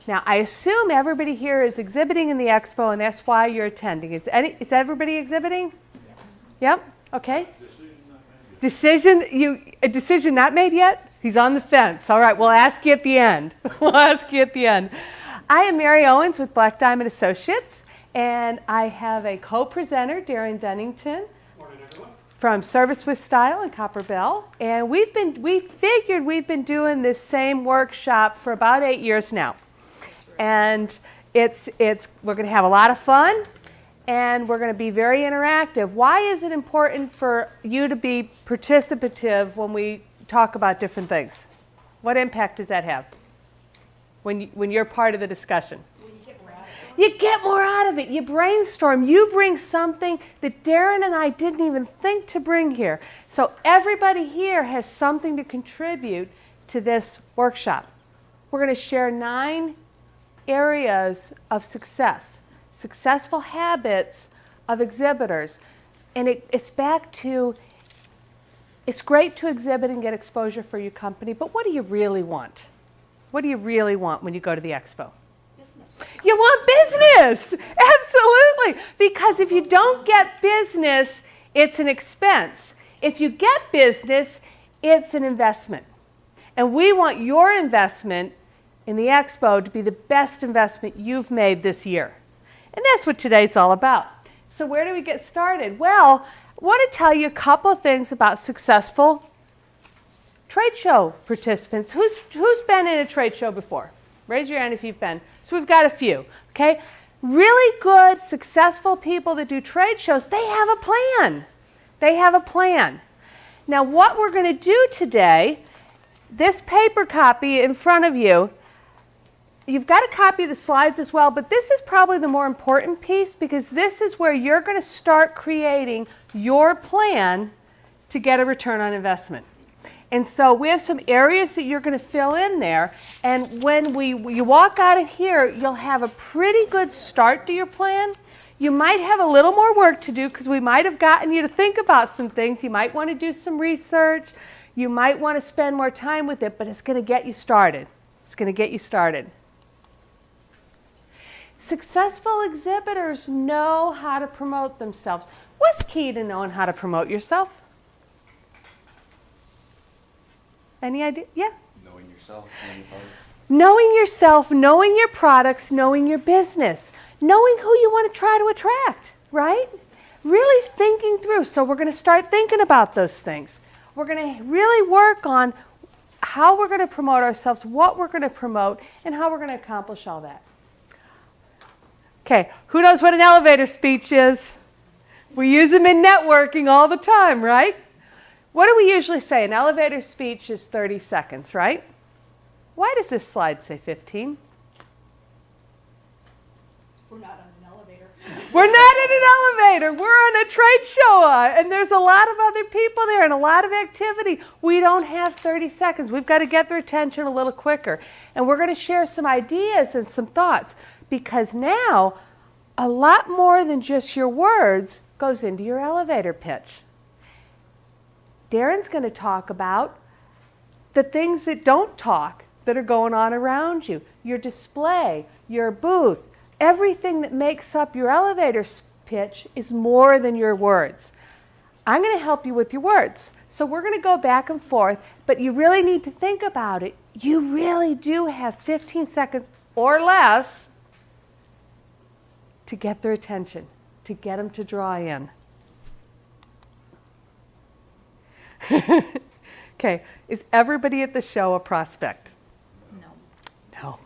Now, I assume everybody here is exhibiting in the expo, and that's why you're attending. Is everybody exhibiting? Yes. Yep. Okay. A decision not made yet? He's on the fence. All right, we'll ask you at the end. We'll ask you at the end. I am Mary Owens with Black Diamond Associates, and I have a co-presenter, Darren Denington, from Service with Style in Copper Bell. And we figured we've been doing this same workshop for about 8 years now. And we're going to have a lot of fun, and we're going to be very interactive. Why is it important for you to be participative when we talk about different things? What impact does that have when you're part of the discussion? You get more out of it. You brainstorm. You bring something that Darren and I didn't even think to bring here. So everybody here has something to contribute to this workshop. We're going to share 9 areas of success, successful habits of exhibitors. And it's back to, it's great to exhibit and get exposure for your company, but what do you really want? What do you really want when you go to the expo? Business. You want business! Absolutely! Because if you don't get business, it's an expense. If you get business, it's an investment. And we want your investment in the expo to be the best investment you've made this year. And that's what today's all about. So where do we get started? Well, I want to tell you a couple of things about successful trade show participants. Who's been in a trade show before? Raise your hand if you've been. So we've got a few, okay? Really good, successful people that do trade shows, they have a plan. They have a plan. Now what we're going to do today, this paper copy in front of you, you've got a copy of the slides as well, but this is probably the more important piece because this is where you're going to start creating your plan to get a return on investment. And so we have some areas that you're going to fill in there, and when you walk out of here, you'll have a pretty good start to your plan. You might have a little more work to do because we might have gotten you to think about some things. You might want to do some research. You might want to spend more time with it, but it's going to get you started. It's going to get you started. Successful exhibitors know how to promote themselves. What's key to knowing how to promote yourself? Any idea? Yeah? Knowing yourself, knowing your product. Knowing yourself, knowing your products, knowing your business, knowing who you want to try to attract, right? Really thinking through. So we're going to start thinking about those things. We're going to really work on how we're going to promote ourselves, what we're going to promote, and how we're going to accomplish all that. Okay, who knows what an elevator speech is? We use them in networking all the time, right? What do we usually say? An elevator speech is 30 seconds, right? Why does this slide say 15? We're not on an elevator. We're not in an elevator. We're on a trade show, and there's a lot of other people there and a lot of activity. We don't have 30 seconds. We've got to get their attention a little quicker. And we're going to share some ideas and some thoughts because now a lot more than just your words goes into your elevator pitch. Darren's going to talk about the things that don't talk that are going on around you. Your display, your booth, everything that makes up your elevator pitch is more than your words. I'm going to help you with your words. So we're going to go back and forth, but you really need to think about it. You really do have 15 seconds or less to get their attention, to get them to draw in. Okay, is everybody at the show a prospect? No. No.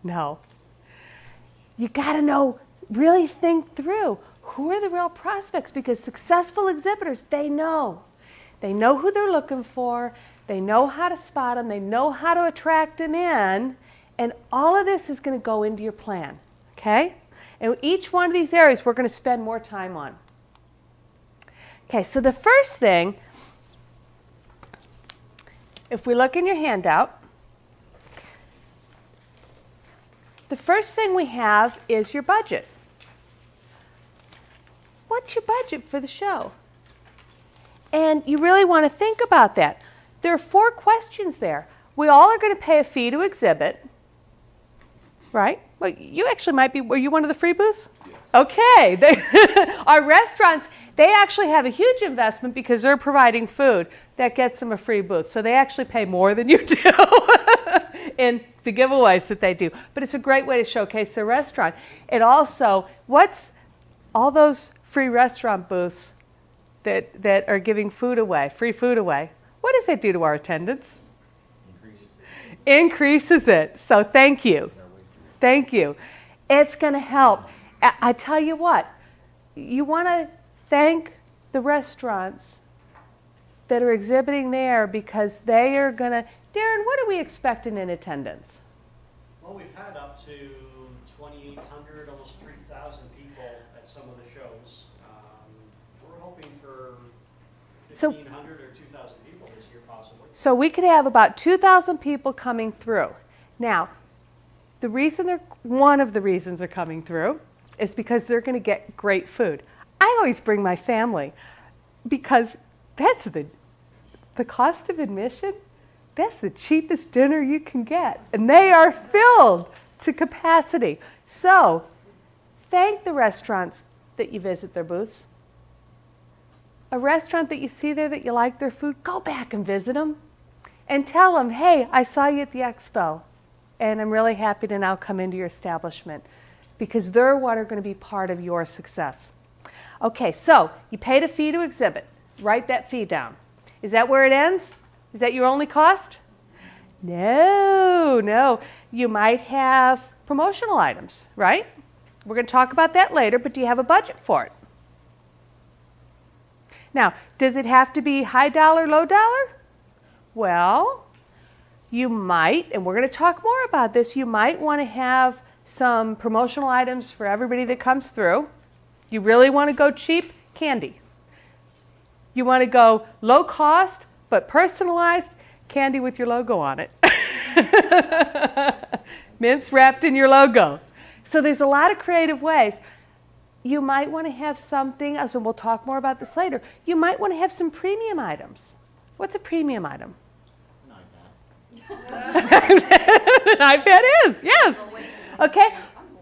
No. You got to know, really think through who are the real prospects because successful exhibitors, they know. They know who they're looking for. They know how to spot them. They know how to attract them in. And all of this is going to go into your plan, okay? And each one of these areas we're going to spend more time on. Okay, so the first thing, if we look in your handout, the first thing we have is your budget. What's your budget for the show? And you really want to think about that. There are 4 questions there. We all are going to pay a fee to exhibit. right? Well, you actually might be, were you one of the free booths? Yes. Okay. Our restaurants, they actually have a huge investment because they're providing food that gets them a free booth. So they actually pay more than you do in the giveaways that they do. But it's a great way to showcase their restaurant. It also, what's all those free restaurant booths that are giving food away, free food away, what does that do to our attendance? Increases it. So thank you. Thank you. It's going to help. I tell you what, you want to thank the restaurants that are exhibiting there because they are going to, Darren, what are we expecting in attendance? Well, we've had up to 2,800, almost 3,000 people at some of the shows. We're hoping for 1,500 or 2,000 people this year possibly. So we could have about 2,000 people coming through. Now, one of the reasons they're coming through is because they're going to get great food. I always bring my family because that's the cost of admission. That's the cheapest dinner you can get. And they are filled to capacity. So thank the restaurants that you visit their booths. A restaurant that you see there that you like their food, go back and visit them and tell them, hey, I saw you at the expo and I'm really happy to now come into your establishment because they're what are going to be part of your success. Okay, so you paid a fee to exhibit. Write that fee down. Is that where it ends? Is that your only cost? No. You might have promotional items, right? We're going to talk about that later, but do you have a budget for it? Now, does it have to be high dollar, low dollar? Well, you might, and we're going to talk more about this, you might want to have some promotional items for everybody that comes through. You really want to go cheap? Candy. You want to go low cost but personalized? Candy with your logo on it. Mints wrapped in your logo. So there's a lot of creative ways. You might want to have something, as we'll talk more about this later, you might want to have some premium items. What's a premium item? An iPad is, yes. Okay,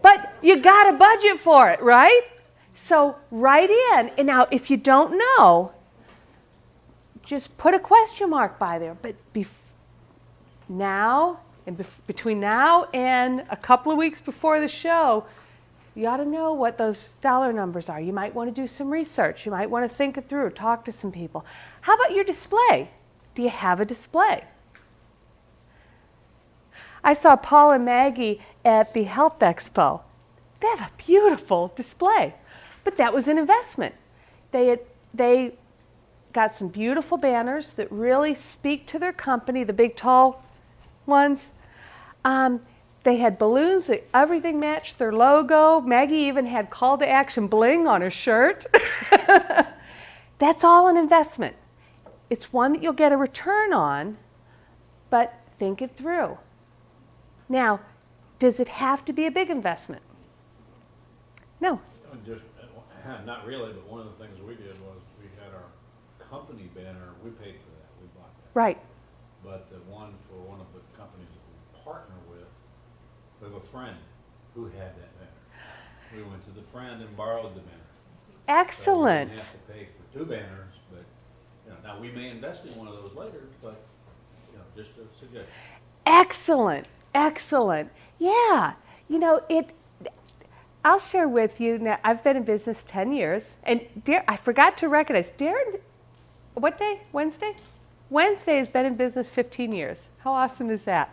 but you got a budget for it, right? So write in, and now if you don't know, just put a question mark by there. But between now and a couple of weeks before the show, you ought to know what those dollar numbers are. You might want to do some research. You might want to think it through, talk to some people. How about your display? Do you have a display? I saw Paul and Maggie at the Health Expo. They have a beautiful display, but that was an investment. They got some beautiful banners that really speak to their company, the big tall ones. They had balloons, everything matched their logo. Maggie even had call to action bling on her shirt. That's all an investment. It's one that you'll get a return on, but think it through. Now, does it have to be a big investment? No. Not really, but one of the things we did was we had our company banner, we paid for that, we bought that. Right. But the one for one of the companies that we partner with, we have a friend who had that banner. We went to the friend and borrowed the banner. Excellent. So we didn't have to pay for two banners, but now we may invest in one of those later, but just a suggestion. Excellent. Excellent. Yeah. I'll share with you, now I've been in business 10 years, and I forgot to recognize, Darren, what day? Wednesday? Wednesday has been in business 15 years. How awesome is that?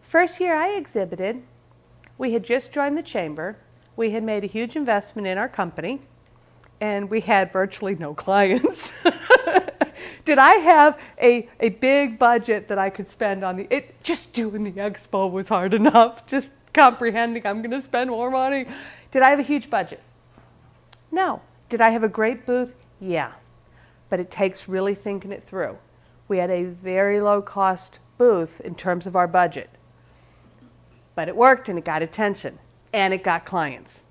First year I exhibited, we had just joined the chamber, we had made a huge investment in our company, and we had virtually no clients. Did I have a big budget that I could spend on just doing the expo was hard enough, just comprehending I'm going to spend more money. Did I have a huge budget? No. Did I have a great booth? Yeah. But it takes really thinking it through. We had a very low cost booth in terms of our budget. But it worked and it got attention and it got clients.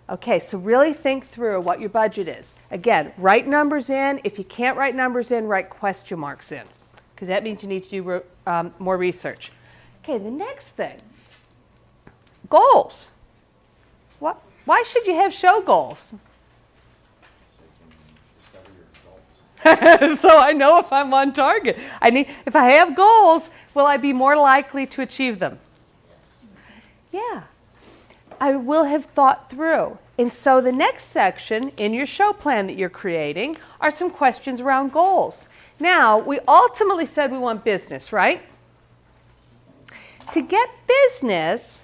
Okay, so really think through what your budget is. Again, write numbers in. If you can't write numbers in, write question marks in. because that means you need to do more research. Okay, the next thing, goals. Why should you have show goals? So you can discover your results. So I know if I'm on target. If I have goals, will I be more likely to achieve them? Yeah. I will have thought through. And so the next section in your show plan that you're creating are some questions around goals. Now, we ultimately said we want business, right? To get business,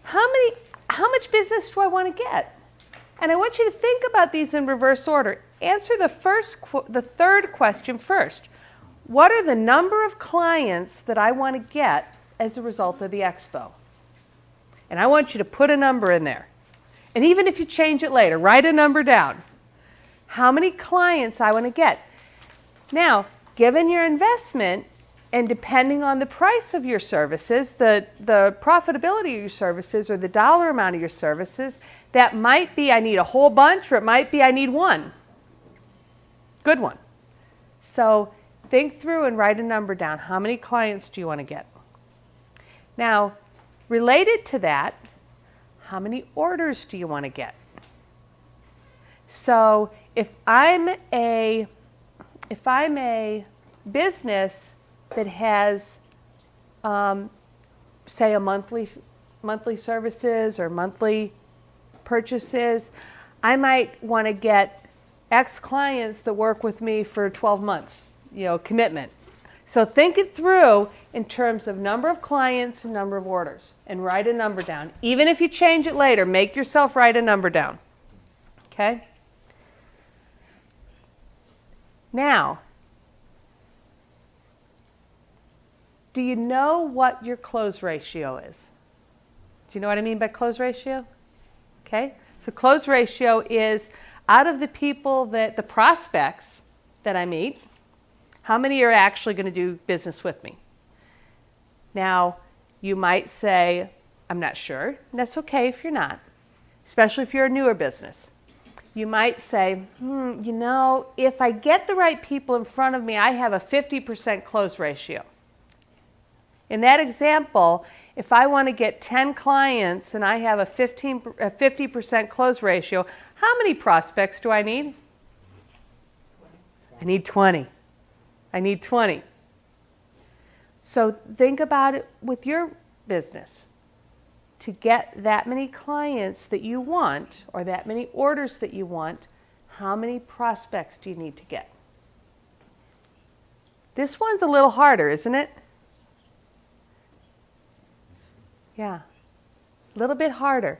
how much business do I want to get? And I want you to think about these in reverse order. Answer the third question first. What are the number of clients that I want to get as a result of the expo? And I want you to put a number in there. And even if you change it later, write a number down. How many clients I want to get. Now, given your investment and depending on the price of your services, the profitability of your services or the dollar amount of your services, that might be I need a whole bunch or it might be I need one. Good one. So think through and write a number down. How many clients do you want to get? Now, related to that, how many orders do you want to get? So if I'm a business that has, say, a monthly services or monthly purchases, I might want to get X clients that work with me for 12 months, commitment. So think it through in terms of number of clients and number of orders and write a number down. Even if you change it later, make yourself write a number down. Okay? Now, do you know what your close ratio is? Do you know what I mean by close ratio? Okay? So close ratio is out of the the prospects that I meet, how many are actually going to do business with me? Now, you might say, I'm not sure. And that's okay if you're not, especially if you're a newer business. You might say, if I get the right people in front of me, I have a 50% close ratio. In that example, if I want to get 10 clients and I have a 50% close ratio, how many prospects do I need? I need 20. I need 20. So think about it with your business. To get that many clients that you want or that many orders that you want, how many prospects do you need to get? This one's a little harder, isn't it? Yeah, a little bit harder.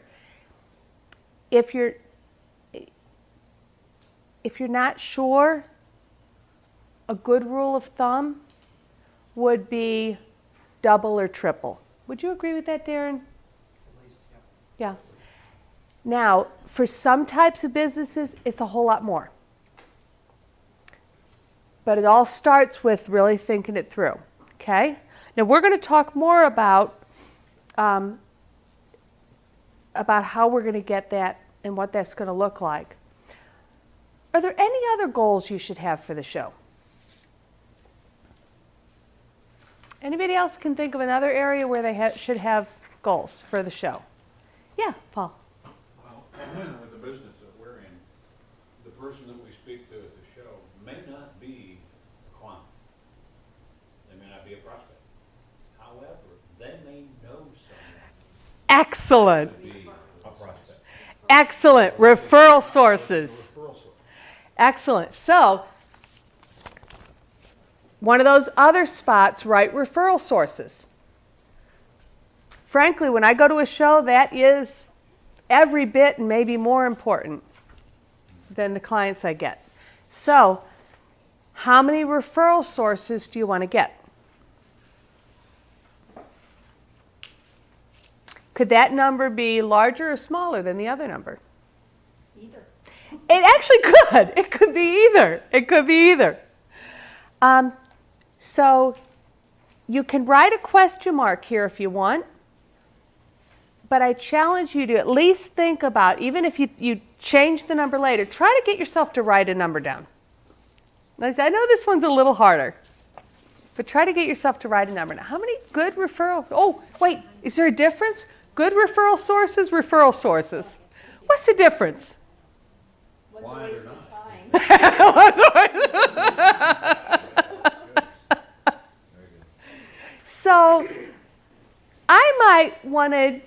If you're not sure, a good rule of thumb would be double or triple. Would you agree with that, Darren? At least, yeah. Yeah. Now, for some types of businesses, it's a whole lot more. But it all starts with really thinking it through, okay? Now, we're going to talk more about how we're going to get that and what that's going to look like. Are there any other goals you should have for the show? Anybody else can think of another area where they should have goals for the show? Yeah, Paul. Well, with the business that we're in, the person that we speak to at the show may not be a client. They may not be a prospect. However, they may know someone Excellent. to be a prospect. Excellent. Referral sources. Referral source. Excellent. So, one of those other spots, write referral sources. Frankly, when I go to a show, that is every bit and maybe more important than the clients I get. So, how many referral sources do you want to get? Could that number be larger or smaller than the other number? Either. It actually could. It could be either. It could be either. So you can write a question mark here if you want, but I challenge you to at least think about, even if you change the number later, try to get yourself to write a number down. I know this one's a little harder. But try to get yourself to write a number. Now, how many good referral? Oh, wait, is there a difference? Good referral sources, referral sources. What's the difference? What's a Why waste they're of time? So I might want to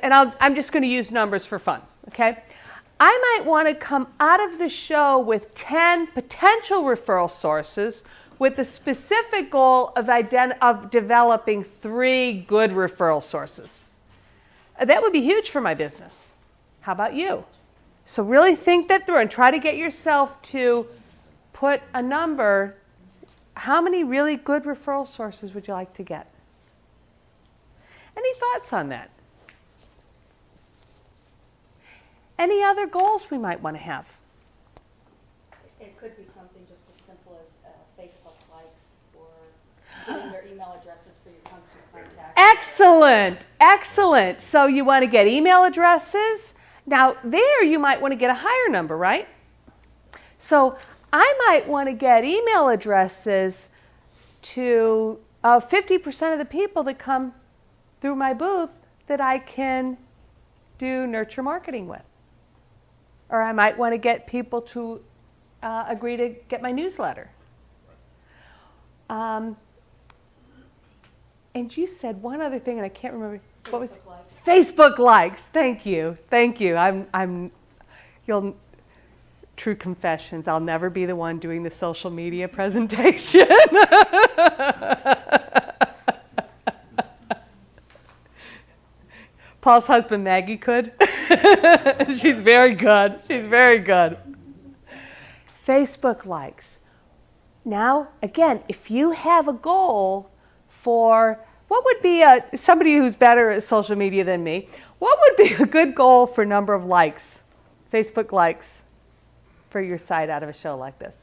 and I'm just going to use numbers for fun, okay? I might want to come out of the show with 10 potential referral sources with the specific goal of developing 3 good referral sources. That would be huge for my business. How about you? So really think that through and try to get yourself to put a number. How many really good referral sources would you like to get? Any thoughts on that? Any other goals we might want to have? It could be something just as simple as Facebook likes or getting their email addresses for your constant contact. Excellent, excellent. So you want to get email addresses. Now there you might want to get a higher number, right? So I might want to get email addresses to 50% of the people that come through my booth that I can do nurture marketing with. Or I might want to get people to agree to get my newsletter. And you said one other thing, and I can't remember. What was Facebook likes. Facebook likes. Thank you. Thank you. True confessions. I'll never be the one doing the social media presentation. Paul's husband Maggie could. She's very good. She's very good. Facebook likes. Now, again, if you have a goal for what would be somebody who's better at social media than me, what would be a good goal for number of likes, Facebook likes, for your site out of a show like this?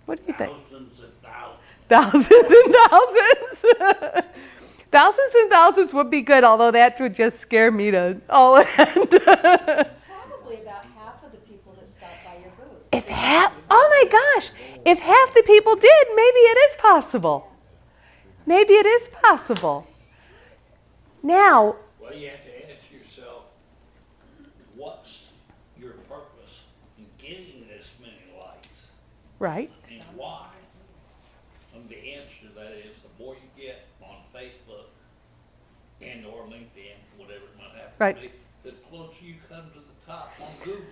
What do you think? Thousands and thousands. Thousands and thousands. Thousands and thousands would be good, although that would just scare me to all end. Probably about half of the people that stop by your booth. Oh my gosh, if half the people did, maybe it is possible. Maybe it is possible. Now, Well, you have to ask yourself, what's your purpose in getting this many likes right? and why? And the answer to that is the more you get on Facebook and or LinkedIn, whatever it might happen Right. to be, the closer you come to the top on Google.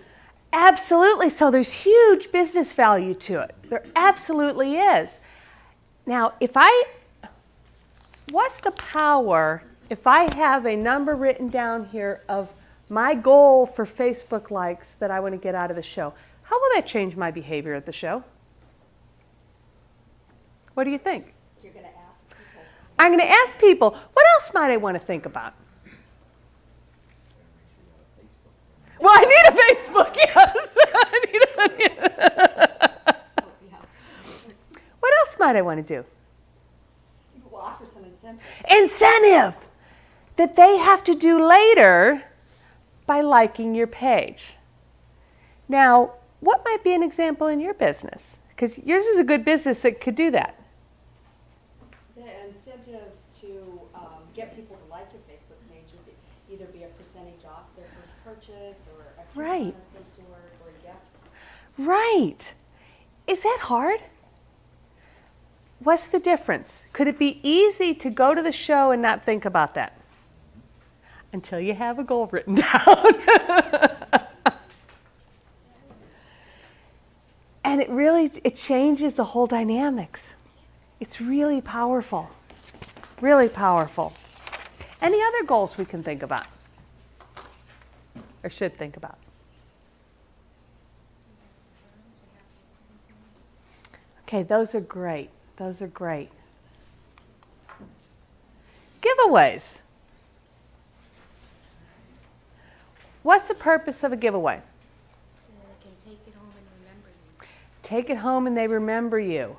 Absolutely. So there's huge business value to it. There absolutely is. Now, what's the power if I have a number written down here of my goal for Facebook likes that I want to get out of the show? How will that change my behavior at the show? What do you think? You're going to ask people. I'm going to ask people, what else might I want to think about? Well, I need a Facebook, yes. What else might I want to do? We'll offer some incentive. Incentive that they have to do later by liking your page. Now, what might be an example in your business? Because yours is a good business that could do that. The incentive to get people to like your Facebook page would either be a percentage off their first purchase or a coupon Right. of some sort or a gift. Right. Is that hard? What's the difference? Could it be easy to go to the show and not think about that? Until you have a goal written down. And it changes the whole dynamics. It's really powerful. Really powerful. Any other goals we can think about? Or should think about? Okay, those are great. Those are great. Giveaways. What's the purpose of a giveaway? So they can take it home and remember you. Take it home and they remember you.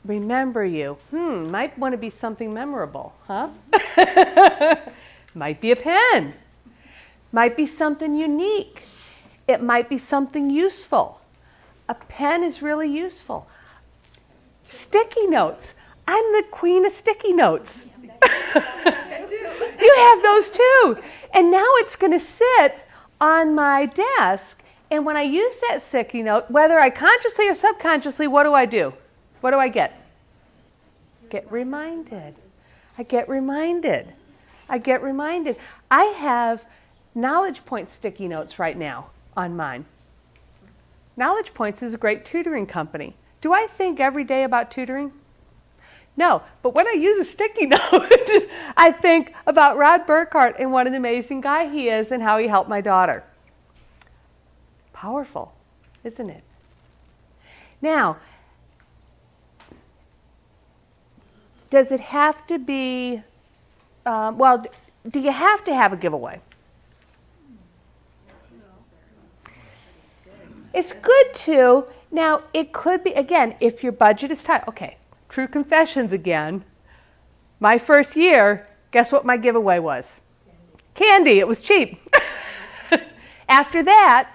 Remember you. Might want to be something memorable, huh? Might be a pen. Might be something unique. It might be something useful. A pen is really useful. Sticky notes. I'm the queen of sticky notes. You have those too. And now it's going to sit on my desk. And when I use that sticky note, whether I consciously or subconsciously, what do? What do I get? Get reminded. I get reminded. I get reminded. I have Knowledge Point sticky notes right now on mine. Knowledge Points is a great tutoring company. Do I think every day about tutoring? No, but when I use a sticky note, I think about Rod Burkhart and what an amazing guy he is and how he helped my daughter. Powerful, isn't it? Now, does it have to be, do you have to have a giveaway? It's good to. Now, it could be, again, if your budget is tight. Okay, true confessions again. My first year, guess what my giveaway was? Candy. It was cheap. After that,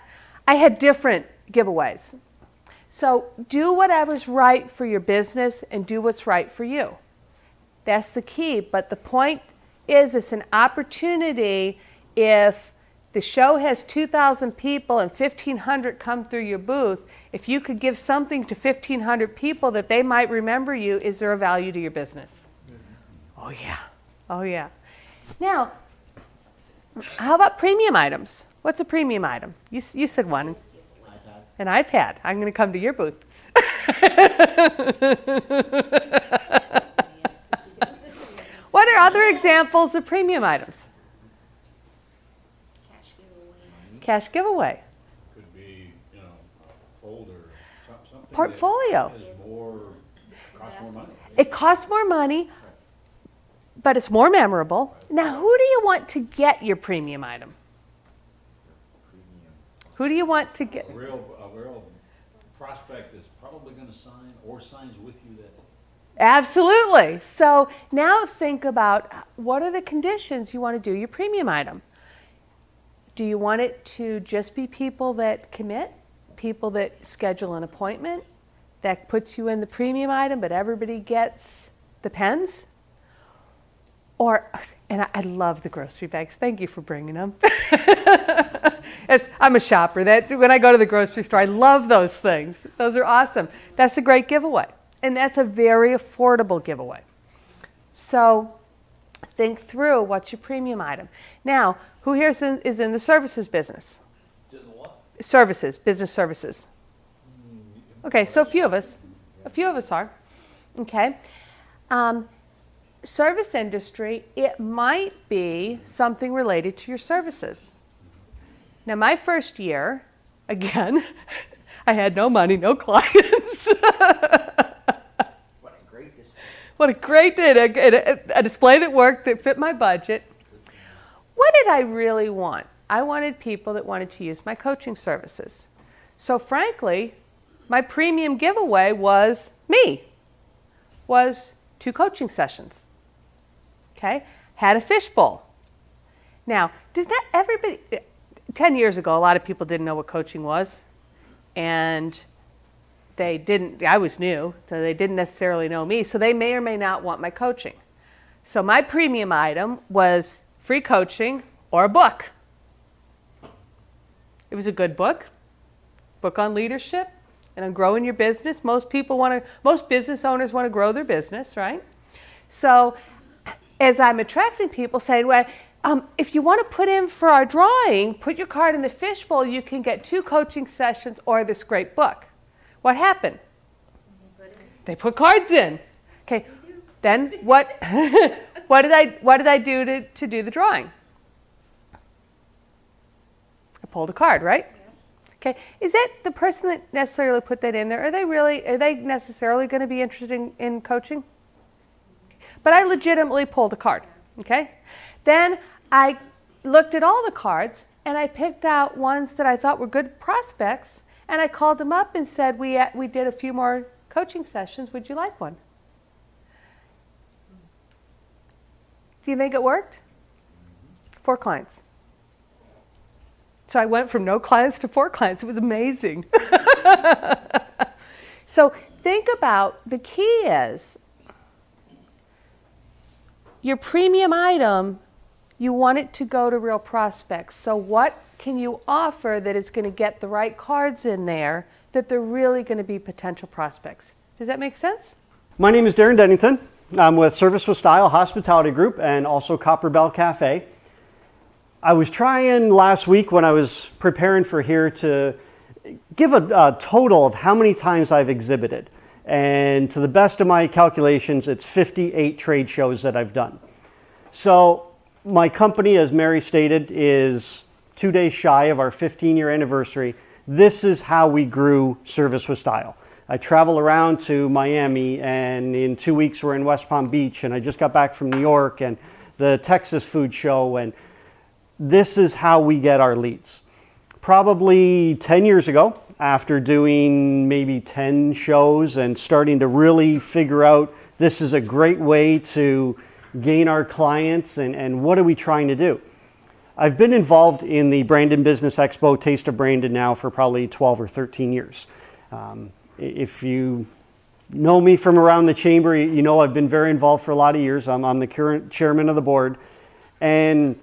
I had different giveaways. So do whatever's right for your business and do what's right for you. That's the key. But the point is, it's an opportunity. If the show has 2,000 people and 1,500 come through your booth, if you could give something to 1,500 people that they might remember you, is there a value to your business? Yes. Oh, yeah. Oh, yeah. Now, how about premium items? What's a premium item? You said one. iPad. An iPad. I'm going to come to your booth. What are other examples of premium items? Cash giveaway. Cash giveaway. Could be, a folder, something. Portfolio. That is costs more money. It costs more money, but it's more memorable. Now, who do you want to get your premium item? Premium. Who do you want to get? A real prospect is probably going to sign or signs with you that day. Absolutely. So now think about what are the conditions you want to do your premium item. Do you want it to just be people that commit, people that schedule an appointment? That puts you in the premium item, but everybody gets the pens? And I love the grocery bags. Thank you for bringing them. I'm a shopper. When I go to the grocery store, I love those things. Those are awesome. That's a great giveaway. And that's a very affordable giveaway. So think through what's your premium item. Now, who here is in the services business? Services, business services. Okay, so a few of us are. Okay. Service industry, it might be something related to your services. Now, my first year, again, I had no money, no clients. What a great display. What a great day, a display that worked, that fit my budget. What did I really want? I wanted people that wanted to use my coaching services. So frankly, my premium giveaway was me, was 2 coaching sessions. Okay, had a fishbowl. Now, does not everybody, 10 years ago, a lot of people didn't know what coaching was, and I was new, so they didn't necessarily know me, so they may or may not want my coaching. So my premium item was free coaching or a book. It was a good book on leadership and on growing your business. Most business owners want to grow their business, right? So as I'm attracting people saying, well, if you want to put in for our drawing, put your card in the fishbowl, you can get 2 coaching sessions or this great book. What happened? They put cards in. Okay, then what did I do to do the drawing? I pulled a card, right? Okay, is that the person that necessarily put that in there? Are they necessarily going to be interested in coaching? But I legitimately pulled a card, okay? Then I looked at all the cards and I picked out ones that I thought were good prospects, and I called them up and said, we did a few more coaching sessions, would you like one? Do you think it worked? 4 clients. So I went from no clients to 4 clients. It was amazing. So think about, the key is your premium item, you want it to go to real prospects. So what can you offer that is going to get the right cards in there that they're really going to be potential prospects? Does that make sense? My name is Darren Denington. I'm with Service with Style Hospitality Group and also Copper Bell Cafe. I was trying last week when I was preparing for here to give a total of how many times I've exhibited. And to the best of my calculations, it's 58 trade shows that I've done. So my company, as Mary stated, is 2 days shy of our 15-year anniversary. This is how we grew Service with Style. I travel around to Miami, and in 2 weeks we're in West Palm Beach, and I just got back from New York and the Texas Food Show, and this is how we get our leads. Probably 10 years ago, after doing maybe 10 shows and starting to really figure out this is a great way to gain our clients and what are we trying to do. I've been involved in the Brandon Business Expo Taste of Brandon now for probably 12 or 13 years. If you know me from around the chamber, you know I've been very involved for a lot of years. I'm the current chairman of the board. And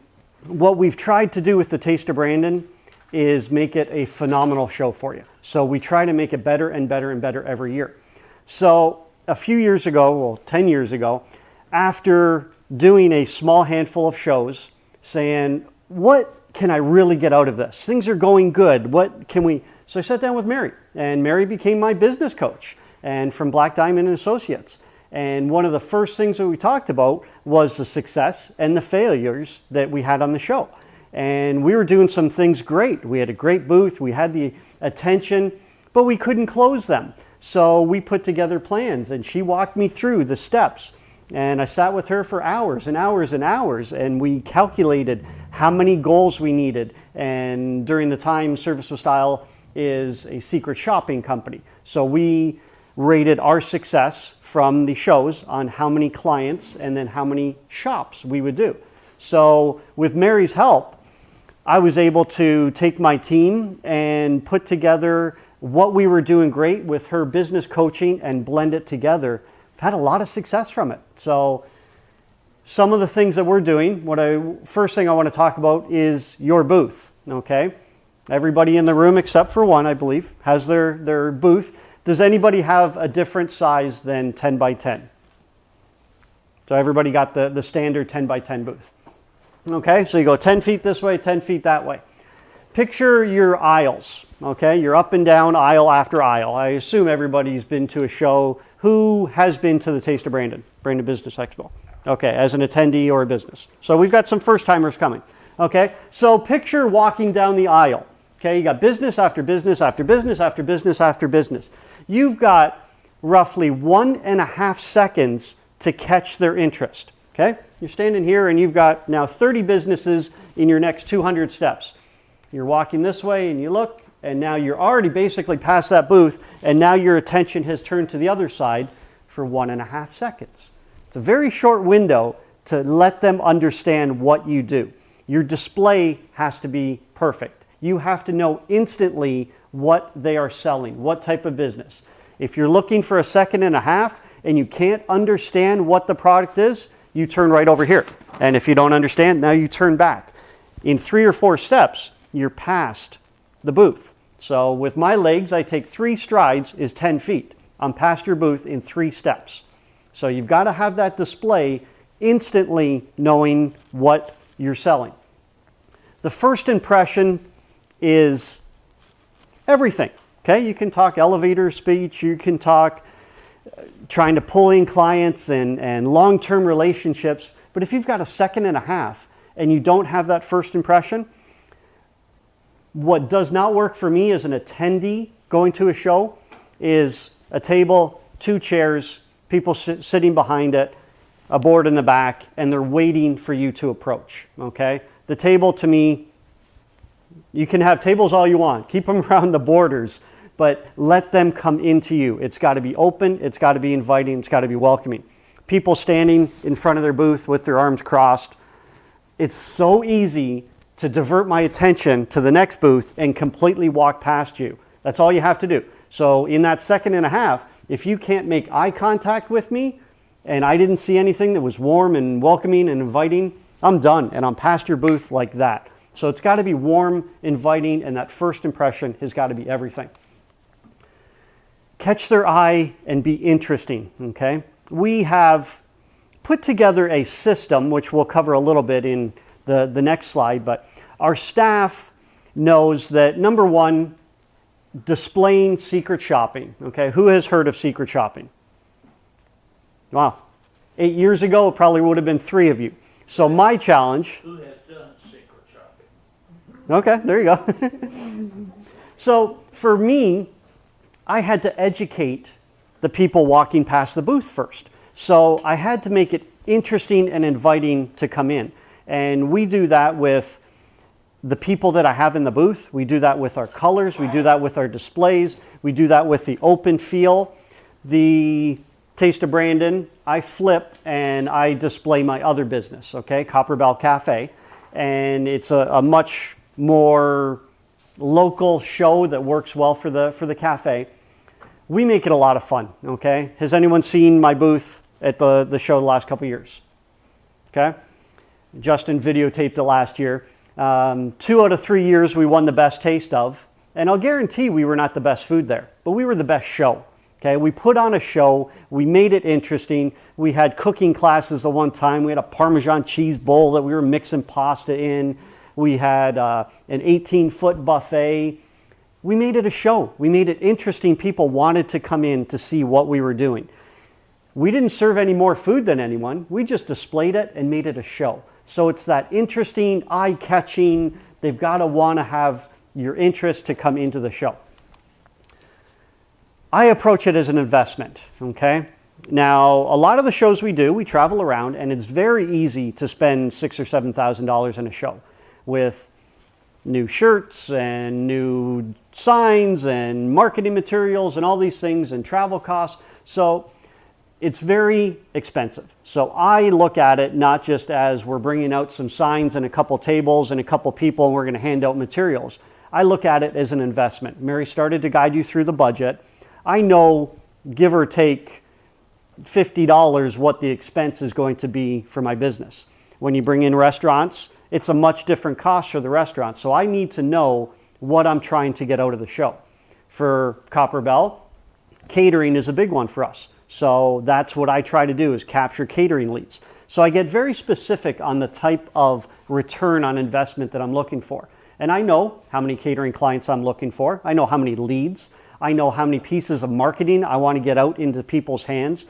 what we've tried to do with the Taste of Brandon is make it a phenomenal show for you. So we try to make it better and better and better every year. So a few years ago, well, 10 years ago, after doing a small handful of shows, saying, what can I really get out of this? Things are going good. What can we? So I sat down with Mary, and Mary became my business coach, and from Black Diamond and Associates. And one of the first things that we talked about was the success and the failures that we had on the show. And we were doing some things great. We had a great booth, we had the attention, but we couldn't close them. So we put together plans, and she walked me through the steps. And I sat with her for hours and hours and hours, and we calculated how many goals we needed. And during the time, Service with Style is a secret shopping company. So we rated our success from the shows on how many clients and then how many shops we would do. So with Mary's help, I was able to take my team and put together what we were doing great with her business coaching and blend it together. I've had a lot of success from it. So some of the things that we're doing, first thing I want to talk about is your booth, okay? Everybody in the room except for one, I believe, has their booth. Does anybody have a different size than 10 by 10? So everybody got the standard 10 by 10 booth. Okay, so you go 10 feet this way, 10 feet that way. Picture your aisles, okay? You're up and down aisle after aisle. I assume everybody's been to a show. Who has been to the Taste of Brandon Business Expo? Okay, as an attendee or a business. So we've got some first timers coming. Okay, so picture walking down the aisle. Okay, you got business after business after business after business after business. You've got roughly 1.5 seconds to catch their interest. Okay, you're standing here and you've got now 30 businesses in your next 200 steps. You're walking this way and you look, and now you're already basically past that booth, and now your attention has turned to the other side for 1.5 seconds. It's a very short window to let them understand what you do. Your display has to be perfect. You have to know instantly what they are selling, what type of business. If you're looking for 1.5 seconds and you can't understand what the product is, you turn right over here. And if you don't understand, now you turn back. In 3 or 4 steps, you're past the booth. So with my legs, I take 3 strides is 10 feet. I'm past your booth in 3 steps. So you've got to have that display instantly knowing what you're selling. The first impression is everything. Okay, you can talk elevator speech, you can talk trying to pull in clients and long-term relationships, but if you've got 1.5 seconds and you don't have that first impression, what does not work for me as an attendee going to a show is a table, 2 chairs, people sitting behind it, a board in the back, and they're waiting for you to approach, okay? The table, to me, you can have tables all you want. Keep them around the borders, but let them come into you. It's got to be open, it's got to be inviting, it's got to be welcoming. People standing in front of their booth with their arms crossed. It's so easy to divert my attention to the next booth and completely walk past you. That's all you have to do. So in that second and a half, if you can't make eye contact with me and I didn't see anything that was warm and welcoming and inviting, I'm done and I'm past your booth like that. So it's got to be warm, inviting, and that first impression has got to be everything. Catch their eye and be interesting, okay? We have put together a system, which we'll cover a little bit in the next slide, but our staff knows that, number one, displaying secret shopping, okay? Who has heard of secret shopping? Wow. 8 years ago, it probably would have been 3 of you. So my challenge... Who has done secret shopping? Okay, there you go. So for me, I had to educate the people walking past the booth first. So I had to make it interesting and inviting to come in. And we do that with the people that I have in the booth. We do that with our colors. We do that with our displays. We do that with the open feel. The Taste of Brandon, I flip and I display my other business, okay, Copper Bell Cafe. And it's a much more local show that works well for the cafe. We make it a lot of fun, okay? Has anyone seen my booth at the show the last couple years? Okay? Justin videotaped it last year. 2 out of 3 years we won the best taste of, and I'll guarantee we were not the best food there, but we were the best show. Okay, we put on a show, we made it interesting. We had cooking classes the one time. We had a Parmesan cheese bowl that we were mixing pasta in. We had an 18-foot buffet. We made it a show. We made it interesting. People wanted to come in to see what we were doing. We didn't serve any more food than anyone. We just displayed it and made it a show. So it's that interesting, eye-catching, they've got to want to have your interest to come into the show. I approach it as an investment, okay? Now, a lot of the shows we do, we travel around, and it's very easy to spend $6,000 or $7,000 in a show with new shirts and new signs and marketing materials and all these things and travel costs. So it's very expensive. So I look at it not just as we're bringing out some signs and a couple tables and a couple people and we're going to hand out materials. I look at it as an investment. Mary started to guide you through the budget. I know, give or take $50, what the expense is going to be for my business. When you bring in restaurants, it's a much different cost for the restaurant. So I need to know what I'm trying to get out of the show. For Copper Bell, catering is a big one for us. So that's what I try to do, is capture catering leads. So I get very specific on the type of return on investment that I'm looking for. And I know how many catering clients I'm looking for. I know how many leads. I know how many pieces of marketing I want to get out into people's hands,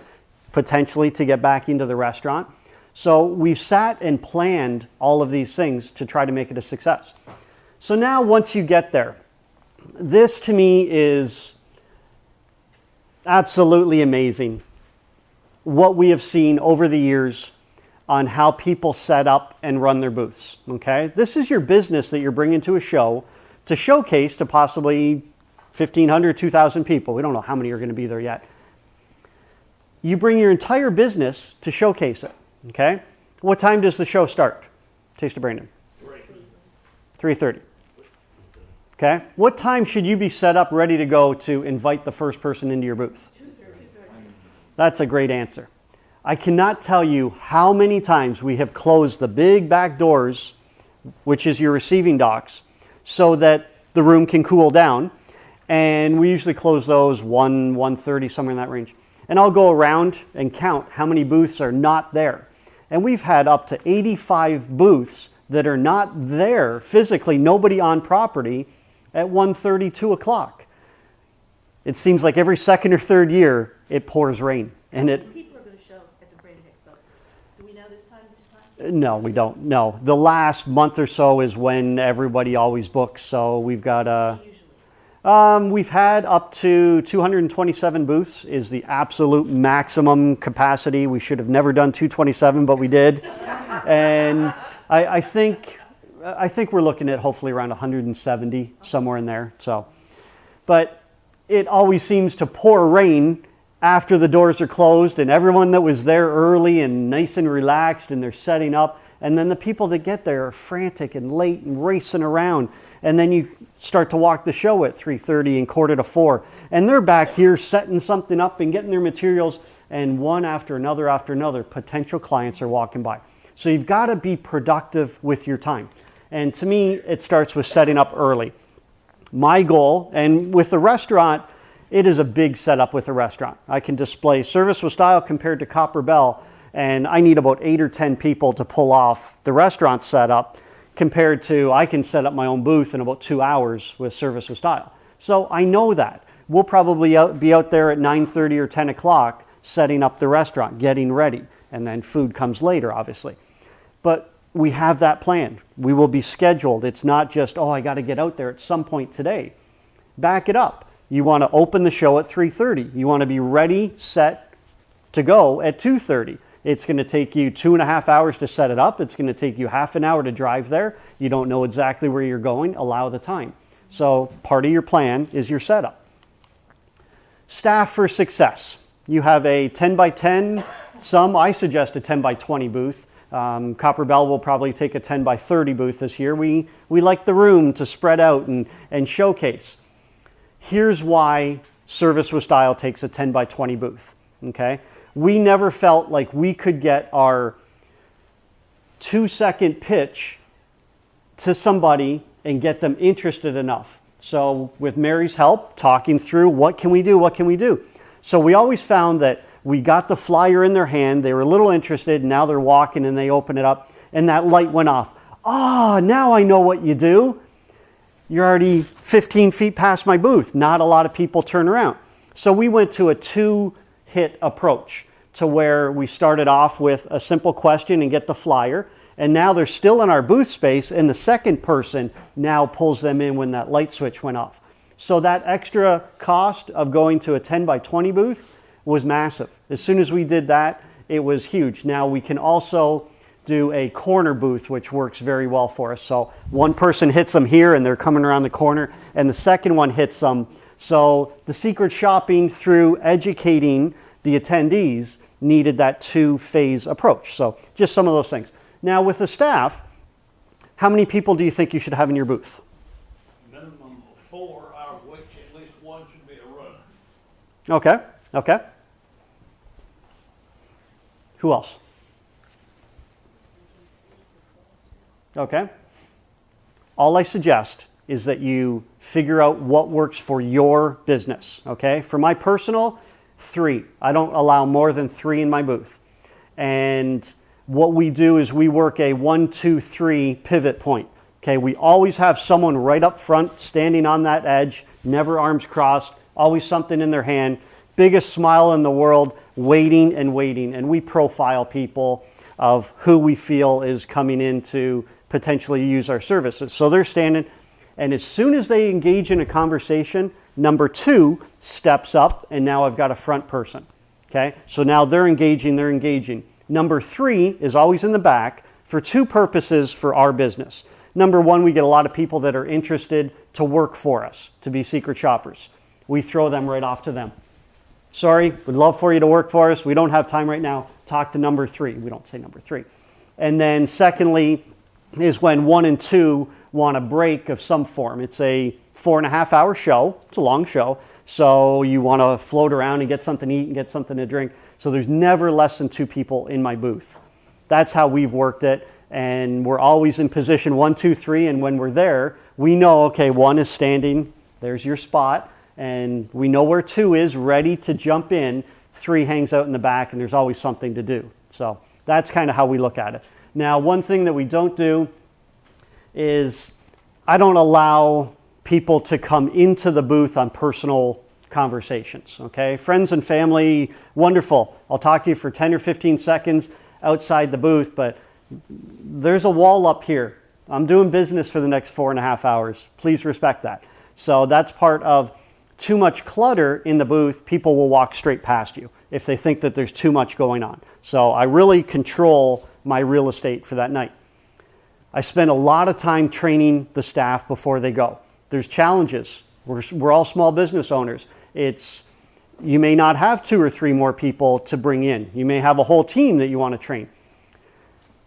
potentially to get back into the restaurant. So we've sat and planned all of these things to try to make it a success. So now once you get there, this to me is absolutely amazing. What we have seen over the years on how people set up and run their booths, okay? This is your business that you're bringing to a show to showcase to possibly 1,500, 2,000 people. We don't know how many are going to be there yet. You bring your entire business to showcase it, okay? What time does the show start? Taste of Brandon. 3:30. Okay? What time should you be set up ready to go to invite the first person into your booth? 2:30. That's a great answer. I cannot tell you how many times we have closed the big back doors, which is your receiving docks, so that the room can cool down. And we usually close those 1:30, somewhere in that range. And I'll go around and count how many booths are not there. And we've had up to 85 booths that are not there physically, nobody on property, at 1:30, 2 o'clock. It seems like every second or third year it pours rain. And it. People are going to show at the Brandon Expo. Do we know this time? No, we don't. No. The last month or so is when everybody always books. So we've got we've had up to 227 booths is the absolute maximum capacity. We should have never done 227, but we did. And I think we're looking at hopefully around 170, somewhere in there. So, but it always seems to pour rain after the doors are closed, and everyone that was there early and nice and relaxed and they're setting up, And then the people that get there are frantic and late and racing around. And then you start to walk the show at 3:30 and 3:45. And they're back here setting something up and getting their materials. And one after another, potential clients are walking by. So you've got to be productive with your time. And to me, it starts with setting up early. My goal, and with the restaurant, it is a big setup with a restaurant. I can display service with style compared to Copper Bell, and I need about 8 or 10 people to pull off the restaurant setup compared to I can set up my own booth in about 2 hours with service with style. So I know that. We'll probably be out there at 9:30 or 10 o'clock setting up the restaurant, getting ready, and then food comes later, obviously. But we have that planned. We will be scheduled. It's not just, oh, I got to get out there at some point today. Back it up. You want to open the show at 3:30. You want to be ready, set to go at 2:30. It's going to take you 2.5 hours to set it up. It's going to take you half an hour to drive there. You don't know exactly where you're going. Allow the time. So part of your plan is your setup. Staff for success. You have a 10 by 10, I suggest a 10 by 20 booth. Copper Bell will probably take a 10 by 30 booth this year. We like the room to spread out and showcase. Here's why Service with Style takes a 10 by 20 booth, okay? We never felt like we could get our 2-second pitch to somebody and get them interested enough. So with Mary's help, talking through what can we do? So we always found that we got the flyer in their hand, they were a little interested, now they're walking and they open it up and that light went off. Now I know what you do. You're already 15 feet past my booth. Not a lot of people turn around. So we went to a 2-hit approach to where we started off with a simple question and get the flyer. And now they're still in our booth space and the second person now pulls them in when that light switch went off. So that extra cost of going to a 10 by 20 booth was massive. As soon as we did that, it was huge. Now we can also do a corner booth, which works very well for us. So one person hits them here and they're coming around the corner and the second one hits them. So the secret shopping through educating the attendees needed that 2-phase approach. So just some of those things. Now with the staff, how many people do you think you should have in your booth? Minimum of 4, out of which at least one should be a runner. Okay. Who else? Okay. All I suggest is that you figure out what works for your business, okay? For my personal, 3. I don't allow more than 3 in my booth. And what we do is we work a 1, 2, 3 pivot point. Okay, we always have someone right up front standing on that edge, never arms crossed, always something in their hand, biggest smile in the world, waiting. And we profile people of who we feel is coming in to potentially use our services. So they're standing, and as soon as they engage in a conversation, number 2 steps up, and now I've got a front person. Okay, so now they're engaging. Number 3 is always in the back for 2 purposes for our business. Number 1, we get a lot of people that are interested to work for us, to be secret shoppers. We throw them right off to them. Sorry, we'd love for you to work for us. We don't have time right now. Talk to number 3. We don't say number 3. And then secondly is when 1 and 2 want a break of some form. It's a 4.5-hour show. It's a long show. So you want to float around and get something to eat and get something to drink. So there's never less than 2 people in my booth. That's how we've worked it. And we're always in position 1, 2, 3. And when we're there, we know, okay, 1 is standing. There's your spot. And we know where 2 is ready to jump in. 3 hangs out in the back and there's always something to do. So that's kind of how we look at it. Now, one thing that we don't do is I don't allow people to come into the booth on personal conversations, okay? Friends and family, wonderful. I'll talk to you for 10 or 15 seconds outside the booth, but there's a wall up here. I'm doing business for the next 4.5 hours. Please respect that. So that's part of too much clutter in the booth. People will walk straight past you if they think that there's too much going on. So I really control my real estate for that night. I spend a lot of time training the staff before they go. There's challenges. We're all small business owners. You may not have 2 or 3 more people to bring in. You may have a whole team that you want to train.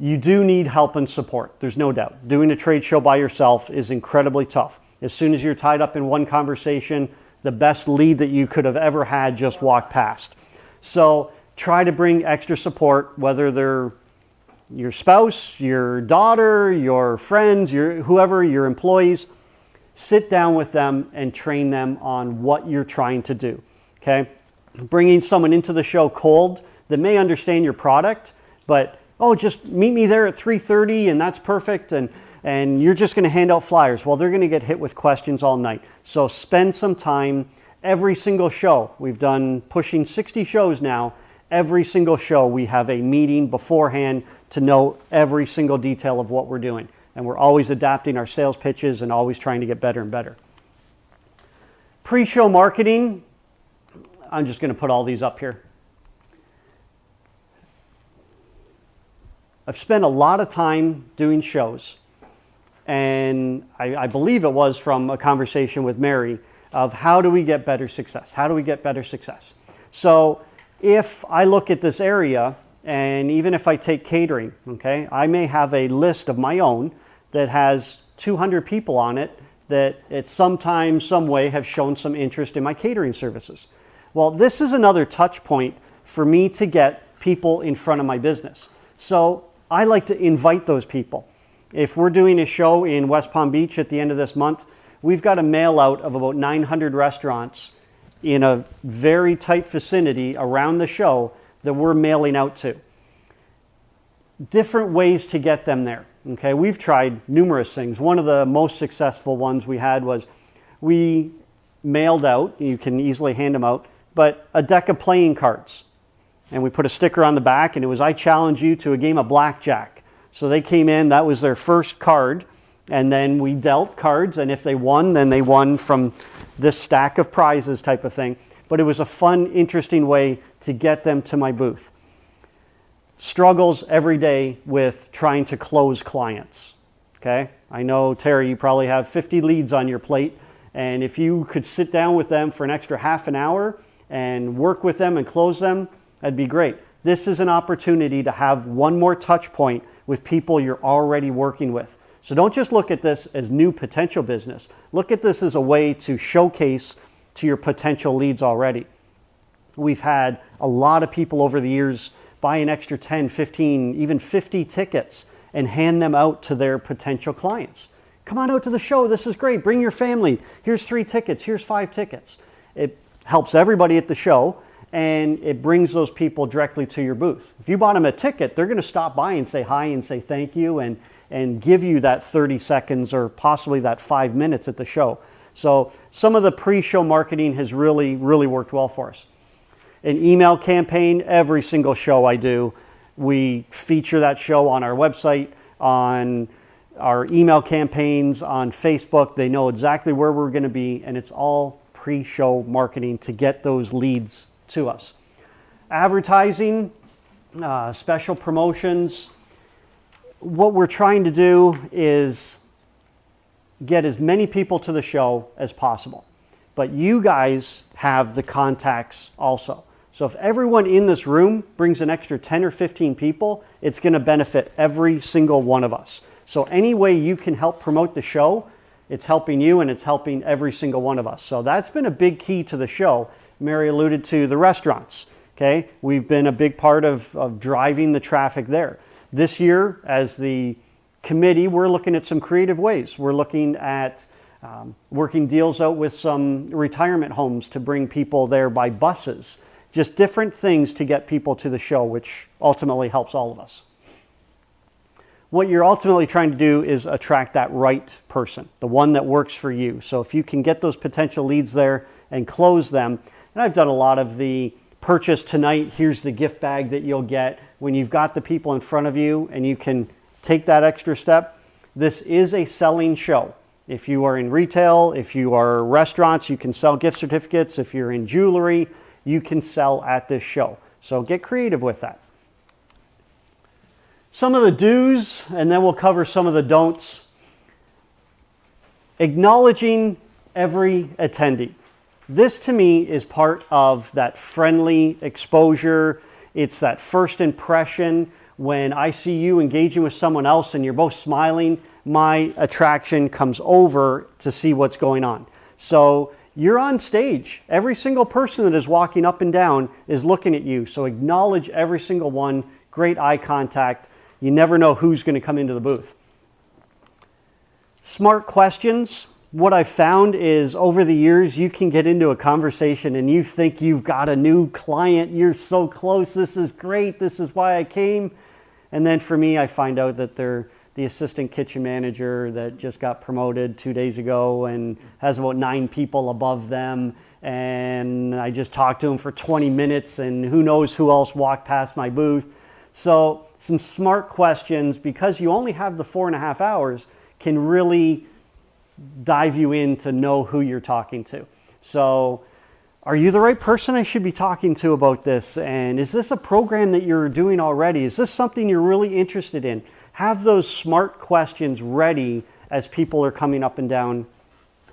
you do need help and support. There's no doubt. Doing a trade show by yourself is incredibly tough. As soon as you're tied up in one conversation, the best lead that you could have ever had just walked past. So try to bring extra support, whether they're your spouse, your daughter, your friends, whoever, your employees. Sit down with them and train them on what you're trying to do, okay? Bringing someone into the show cold that may understand your product, but, oh, just meet me there at 3:30 and that's perfect, and you're just going to hand out flyers. Well, they're going to get hit with questions all night. So spend some time every single show. We've done pushing 60 shows now. Every single show we have a meeting beforehand to know every single detail of what we're doing. And we're always adapting our sales pitches and always trying to get better and better. Pre-show marketing, I'm just going to put all these up here. I've spent a lot of time doing shows, and I believe it was from a conversation with Mary of how do we get better success? How do we get better success? So if I look at this area, and even if I take catering, okay, I may have a list of my own that has 200 people on it that at some time, some way have shown some interest in my catering services. Well, this is another touch point for me to get people in front of my business. So I like to invite those people. If we're doing a show in West Palm Beach at the end of this month, we've got a mail out of about 900 restaurants in a very tight vicinity around the show that we're mailing out to. Different ways to get them there. Okay, we've tried numerous things. One of the most successful ones we had was we mailed out, you can easily hand them out, but a deck of playing cards. And we put a sticker on the back and it was, I challenge you to a game of blackjack. So they came in, that was their first card, and then we dealt cards, and if they won, then they won from this stack of prizes type of thing. But it was a fun, interesting way to get them to my booth. Struggles every day with trying to close clients, okay? I know, Terry, you probably have 50 leads on your plate, and if you could sit down with them for an extra half an hour and work with them and close them, that'd be great. This is an opportunity to have one more touch point with people you're already working with. So don't just look at this as new potential business. Look at this as a way to showcase to your potential leads already. We've had a lot of people over the years buy an extra 10, 15, even 50 tickets and hand them out to their potential clients. Come on out to the show. This is great. Bring your family. Here's 3 tickets. Here's 5 tickets. It helps everybody at the show, and it brings those people directly to your booth. If you bought them a ticket, they're going to stop by and say hi and say thank you and give you that 30 seconds or possibly that 5 minutes at the show. So some of the pre-show marketing has really, really worked well for us. An email campaign, every single show I do, we feature that show on our website, on our email campaigns, on Facebook. They know exactly where we're going to be, and it's all pre-show marketing to get those leads to us. Advertising, special promotions. What we're trying to do is get as many people to the show as possible. But you guys have the contacts also. So if everyone in this room brings an extra 10 or 15 people, it's going to benefit every single one of us. So any way you can help promote the show, it's helping you and it's helping every single one of us. So that's been a big key to the show. Mary alluded to the restaurants. Okay, we've been a big part of driving the traffic there. This year, as the committee, we're looking at some creative ways. We're looking at working deals out with some retirement homes to bring people there by buses. Just different things to get people to the show, which ultimately helps all of us. What you're ultimately trying to do is attract that right person, the one that works for you. So if you can get those potential leads there and close them, and I've done a lot of the purchase tonight, here's the gift bag that you'll get. When you've got the people in front of you and you can take that extra step, this is a selling show. If you are in retail, if you are restaurants, you can sell gift certificates. If you're in jewelry, you can sell at this show. So get creative with that. Some of the do's, and then we'll cover some of the don'ts. Acknowledging every attendee. This to me is part of that friendly exposure. It's that first impression. when I see you engaging with someone else and you're both smiling, my attraction comes over to see what's going on. So you're on stage. Every single person that is walking up and down is looking at you. So acknowledge every single one. Great eye contact. You never know who's going to come into the booth. Smart questions. What I've found is over the years, you can get into a conversation and you think you've got a new client. You're so close. This is great. This is why I came. And then for me, I find out that they're the assistant kitchen manager that just got promoted 2 days ago and has about 9 people above them. And I just talked to him for 20 minutes and who knows who else walked past my booth. So some smart questions, because you only have the 4.5 hours, can really dive you in to know who you're talking to. So are you the right person I should be talking to about this? And is this a program that you're doing already? Is this something you're really interested in? Have those smart questions ready as people are coming up and down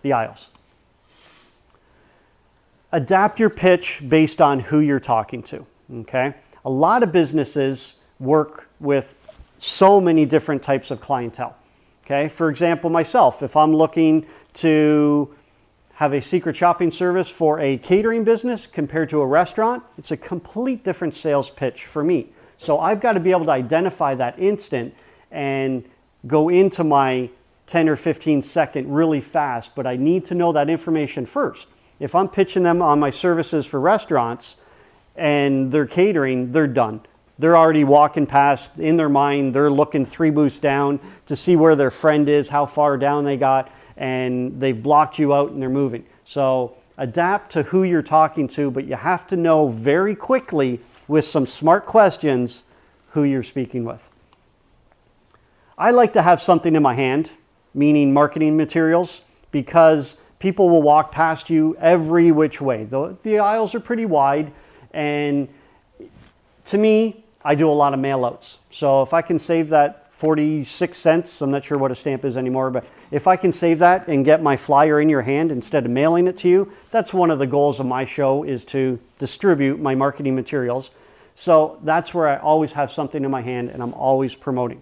the aisles. Adapt your pitch based on who you're talking to, okay? A lot of businesses work with so many different types of clientele, okay? For example, myself, if I'm looking to have a secret shopping service for a catering business compared to a restaurant, it's a complete different sales pitch for me. So I've got to be able to identify that instant and go into my 10 or 15 second really fast, but I need to know that information first. If I'm pitching them on my services for restaurants and they're catering, they're done. They're already walking past in their mind, they're looking 3 booths down to see where their friend is, how far down they got, and they've blocked you out and they're moving. So adapt to who you're talking to, but you have to know very quickly with some smart questions who you're speaking with. I like to have something in my hand, meaning marketing materials, because people will walk past you every which way. The aisles are pretty wide, and to me, I do a lot of mail-outs. So if I can save that 46 cents, I'm not sure what a stamp is anymore, but if I can save that and get my flyer in your hand instead of mailing it to you, that's one of the goals of my show, is to distribute my marketing materials. So that's where I always have something in my hand and I'm always promoting.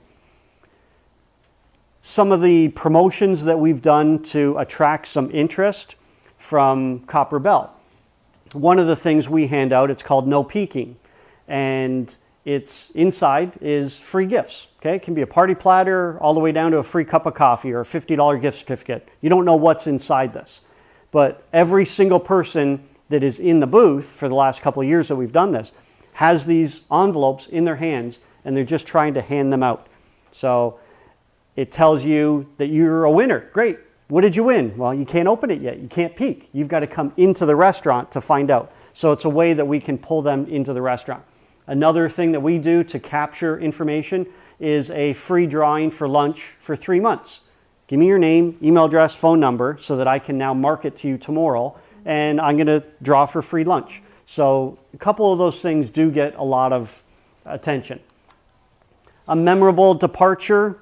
Some of the promotions that we've done to attract some interest from Copper Bell. One of the things we hand out, it's called No Peeking. And it's inside is free gifts. Okay, it can be a party platter all the way down to a free cup of coffee or a $50 gift certificate. You don't know what's inside this. But every single person that is in the booth for the last couple of years that we've done this has these envelopes in their hands and they're just trying to hand them out. So it tells you that you're a winner. Great. What did you win? Well, you can't open it yet. You can't peek. You've got to come into the restaurant to find out. So it's a way that we can pull them into the restaurant. Another thing that we do to capture information is a free drawing for lunch for 3 months. Give me your name, email address, phone number, so that I can now market to you tomorrow, and I'm going to draw for free lunch. So a couple of those things do get a lot of attention. A memorable departure,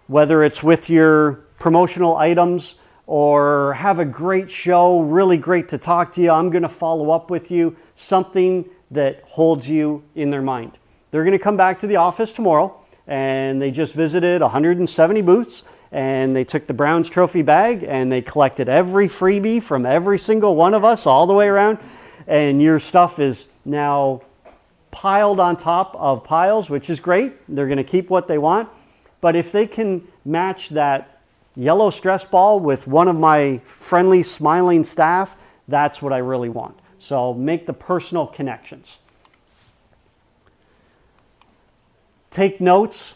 whether it's with your promotional items or have a great show, really great to talk to you, I'm going to follow up with you, something that holds you in their mind. They're going to come back to the office tomorrow, and they just visited 170 booths, and they took the Browns trophy bag and they collected every freebie from every single one of us all the way around, and your stuff is now piled on top of piles, which is great. They're going to keep what they want. But if they can match that yellow stress ball with one of my friendly, smiling staff, that's what I really want. So make the personal connections. Take notes.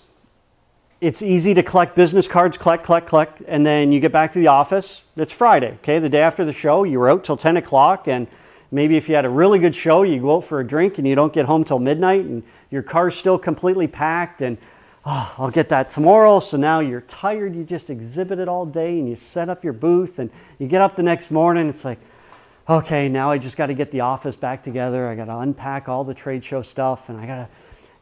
It's easy to collect business cards, collect, and then you get back to the office. It's Friday, okay? The day after the show, you were out till 10 o'clock, and maybe if you had a really good show, you go out for a drink and you don't get home till midnight, and your car's still completely packed, and oh, I'll get that tomorrow. So now you're tired, you just exhibited all day, and you set up your booth, and you get up the next morning, it's like, okay, now I just got to get the office back together. I got to unpack all the trade show stuff, and I got to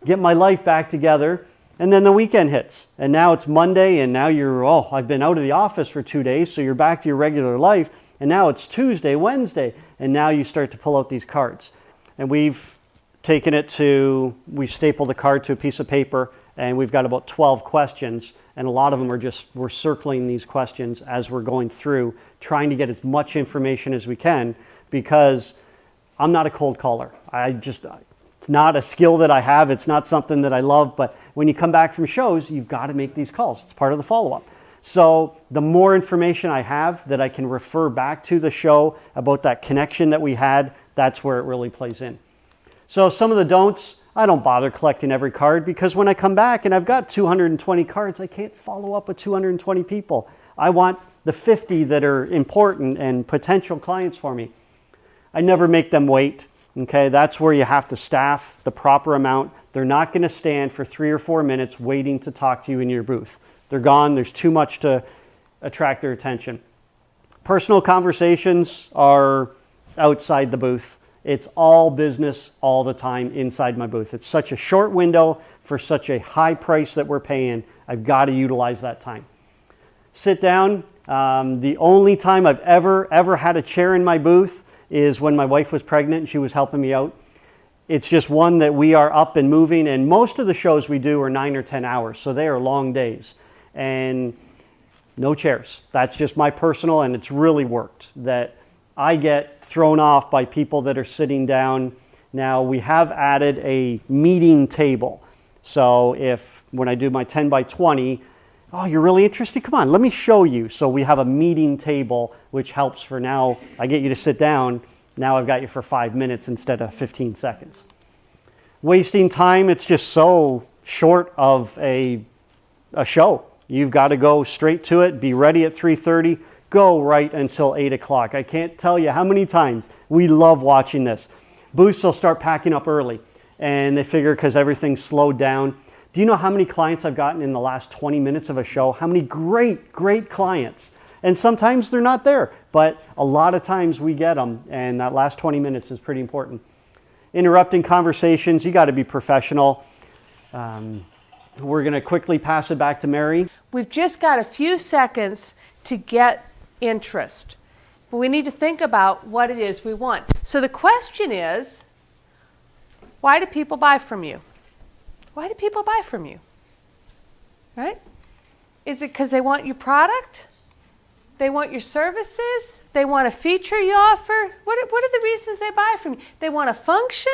get my life back together. And then the weekend hits, and now it's Monday, and now you're, oh, I've been out of the office for 2 days, so you're back to your regular life, and now it's Tuesday, Wednesday, and now you start to pull out these cards. And we've taken it to, we stapled the card to a piece of paper, and we've got about 12 questions, and a lot of them are just, we're circling these questions as we're going through, trying to get as much information as we can, because I'm not a cold caller. It's not a skill that I have, it's not something that I love, but when you come back from shows, you've got to make these calls. It's part of the follow-up. So the more information I have that I can refer back to the show about that connection that we had, that's where it really plays in. So some of the don'ts, I don't bother collecting every card, because when I come back and I've got 220 cards, I can't follow up with 220 people. I want the 50 that are important and potential clients for me. I never make them wait. Okay, that's where you have to staff the proper amount. They're not going to stand for 3 or 4 minutes waiting to talk to you in your booth. They're gone. There's too much to attract their attention. Personal conversations are outside the booth. It's all business all the time inside my booth. It's such a short window for such a high price that we're paying. I've got to utilize that time. Sit down. The only time I've ever had a chair in my booth is when my wife was pregnant and she was helping me out. It's just one that we are up and moving, and most of the shows we do are 9 or 10 hours, so they are long days. And no chairs. That's just my personal, and it's really worked. That I get thrown off by people that are sitting down. Now, we have added a meeting table. So when I do my 10 by 20, oh, you're really interested? Come on, let me show you. So we have a meeting table, which helps for now. I get you to sit down. Now I've got you for 5 minutes instead of 15 seconds. Wasting time, it's just so short of a show. You've got to go straight to it, be ready at 3:30, go right until 8 o'clock. I can't tell you how many times we love watching this. Booths will start packing up early, and they figure because everything's slowed down. Do you know how many clients I've gotten in the last 20 minutes of a show? How many great clients? And sometimes they're not there, but a lot of times we get them, and that last 20 minutes is pretty important. Interrupting conversations, you got to be professional. We're going to quickly pass it back to Mary. We've just got a few seconds to get interest, but we need to think about what it is we want. So the question is, why do people buy from you? Why do people buy from you? Right? Is it because they want your product? They want your services? They want a feature you offer? What are the reasons they buy from you? They want a function?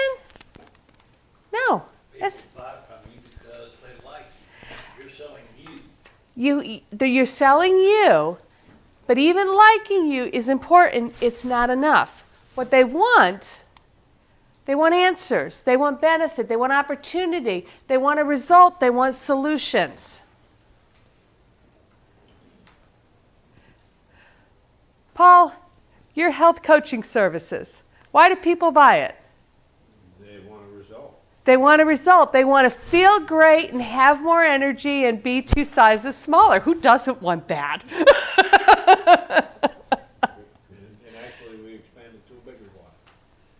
No. People buy from you because they like you. You're selling you. You're selling you, but even liking you is important. It's not enough. What they want answers. They want benefit. They want opportunity. They want a result. They want solutions. Paul, your health coaching services. Why do people buy it? They want a result. They want a result. They want to feel great and have more energy and be 2 sizes smaller. Who doesn't want that? And actually, we expanded to a bigger one.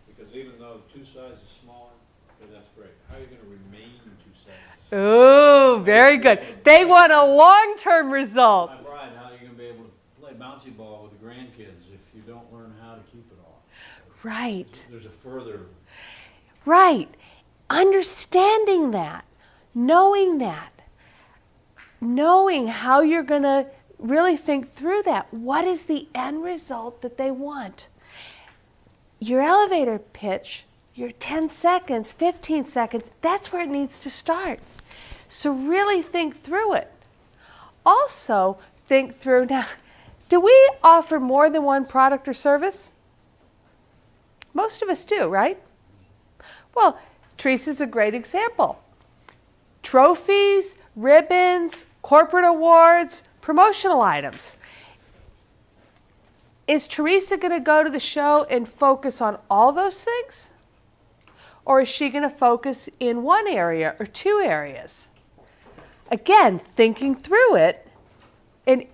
Because even though 2 sizes smaller, that's great. How are you going to remain 2 sizes smaller? Oh, very good. They want a long-term result. My bride, how are you going to be able to play bouncy ball with the grandkids if you don't learn how to keep it off? Right. There's a further... Right. Understanding that, knowing how you're going to really think through that. What is the end result that they want? Your elevator pitch, your 10 seconds, 15 seconds, that's where it needs to start. So really think through it. Also, think through now, do we offer more than one product or service? Most of us do, right? Well, Teresa's a great example. Trophies, ribbons, corporate awards, promotional items. Is Teresa going to go to the show and focus on all those things? Or is she going to focus in one area or 2 areas? Again, thinking through it. And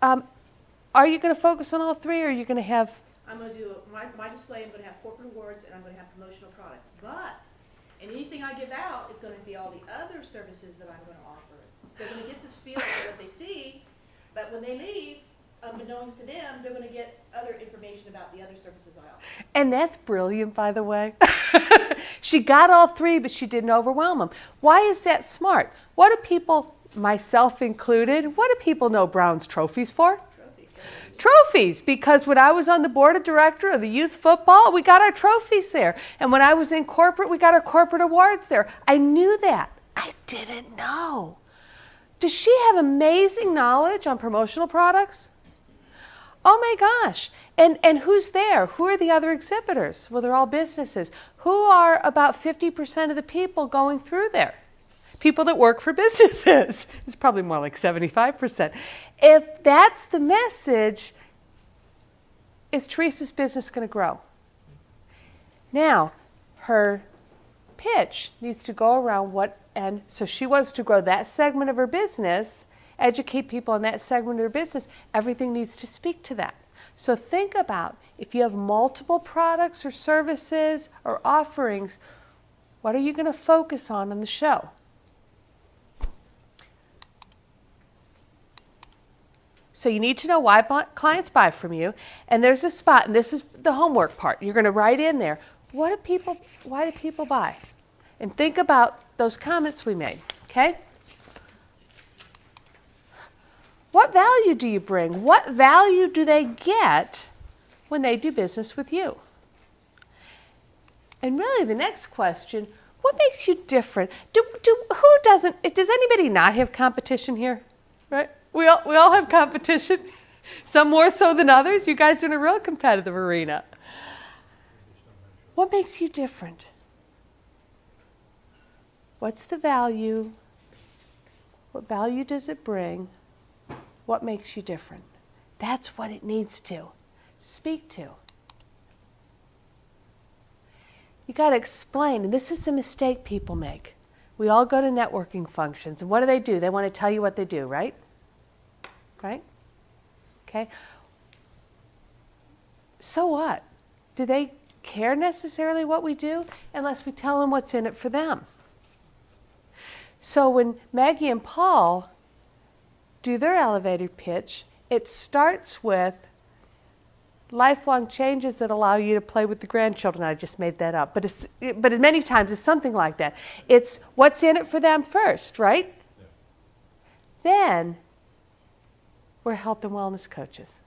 are you going to focus on all 3, or are you going to have... I'm going to do my display. I'm going to have corporate awards, and I'm going to have promotional products. And anything I give out is going to be all the other services that I'm going to offer. So they're going to get this feel of what they see, but when they leave, unbeknownst to them, they're gonna get other information about the other services I offer. And that's brilliant, by the way. She got all three, but she didn't overwhelm them. Why is that smart? What do people, myself included, what do people know Brown's trophies for? Trophies, because when I was on the board of director of the youth football, we got our trophies there. And when I was in corporate, we got our corporate awards there. I knew that. I didn't know. Does she have amazing knowledge on promotional products? Oh my gosh. And who's there? Who are the other exhibitors? Well, they're all businesses. Who are about 50% of the people going through there? People that work for businesses. It's probably more like 75%. If that's the message, is Teresa's business going to grow? Now, her pitch needs to go around and so she wants to grow that segment of her business, educate people in that segment of her business. Everything needs to speak to that. So think about if you have multiple products or services or offerings, what are you going to focus on in the show? So you need to know why clients buy from you. And there's a spot, and this is the homework part. You're going to write in there, why do people buy? And think about those comments we made, okay? What value do you bring? What value do they get when they do business with you? And really the next question, what makes you different? Does anybody not have competition here? Right? We all have competition. Some more so than others. You guys are in a real competitive arena. What makes you different? What's the value? What value does it bring? What makes you different? That's what it needs to speak to. You got to explain, and this is a mistake people make. We all go to networking functions, and what do? They want to tell you what they do, right? Right? Okay. So what? Do they care necessarily what we do unless we tell them what's in it for them? So when Maggie and Paul do their elevator pitch, it starts with lifelong changes that allow you to play with the grandchildren. I just made that up, but many times it's something like that. It's what's in it for them first, right? Yeah. Then we're health and wellness coaches.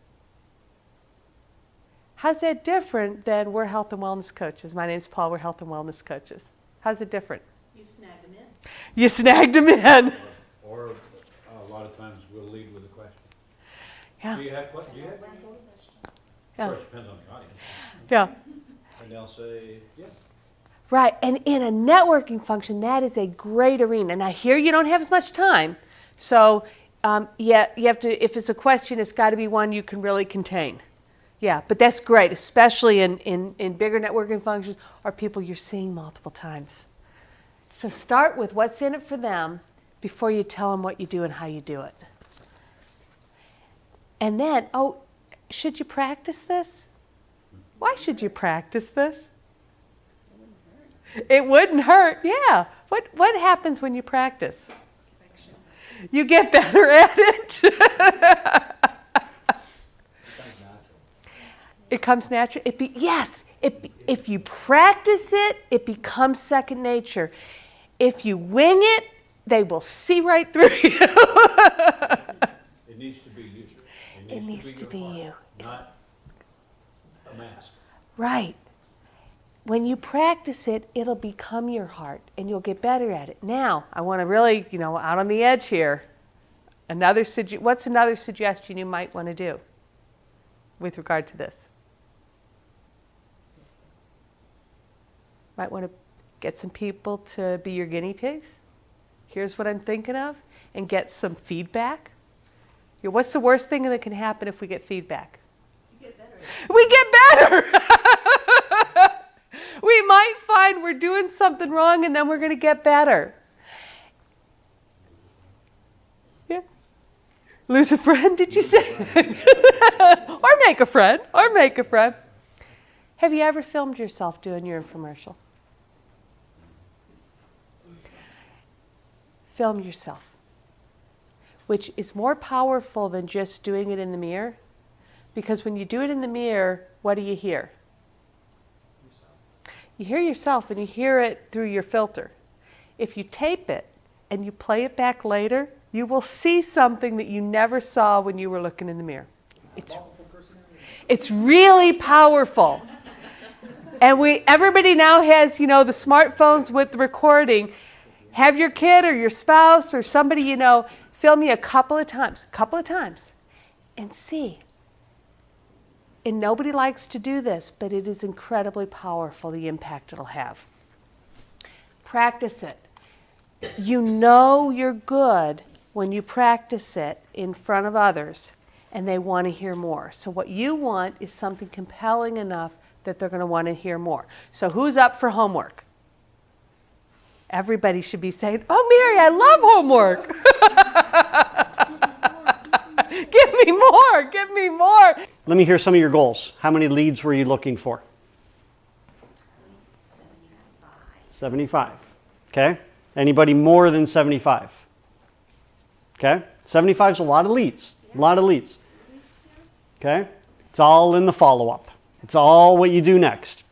How's that different than we're health and wellness coaches? My name's Paul, we're health and wellness coaches. How's it different? You snagged them in. You snagged them in. Or a lot of times we'll lead with a question. Yeah. Do you have what? Yeah. Of course, it depends on the audience. Yeah. And they'll say, yeah. Right, and in a networking function, that is a great arena. Now here you don't have as much time, so yeah, you have to, if it's a question, it's got to be one you can really contain. Yeah, but that's great, especially in bigger networking functions or people you're seeing multiple times. So start with what's in it for them before you tell them what you do and how you do it. And then, should you practice this? Why should you practice this? It wouldn't hurt, yeah. What happens when you practice? You get better at it. It comes natural. If you practice it, it becomes second nature. If you wing it, they will see right through you. It needs to be you. It needs to be you. Not a mask. Right. When you practice it, it'll become your heart, and you'll get better at it. Now, I want to really, out on the edge here. What's another suggestion you might want to do with regard to this? Might want to get some people to be your guinea pigs. Here's what I'm thinking of, and get some feedback. What's the worst thing that can happen if we get feedback? You get better. We get better. We might find we're doing something wrong, and then we're going to get better. Yeah. Lose a friend, did you say? Or make a friend. Have you ever filmed yourself doing your infomercial? Film yourself. which is more powerful than just doing it in the mirror. Because when you do it in the mirror, what do you hear? You hear yourself, and you hear it through your filter. If you tape it and you play it back later, you will see something that you never saw when you were looking in the mirror. It's really powerful. And everybody now has, the smartphones with the recording. Have your kid or your spouse or somebody film you a couple of times, and see. And nobody likes to do this, but it is incredibly powerful, the impact it'll have. Practice it. You know you're good when you practice it in front of others, and they want to hear more. So what you want is something compelling enough that they're going to want to hear more. So who's up for homework? Everybody should be saying, "Oh, Mary, I love homework." Give me more. Let me hear some of your goals. How many leads were you looking for? 75. Okay. Anybody more than 75? Okay. 75 is a lot of leads. A lot of leads. Okay. It's all in the follow-up. It's all what you do next.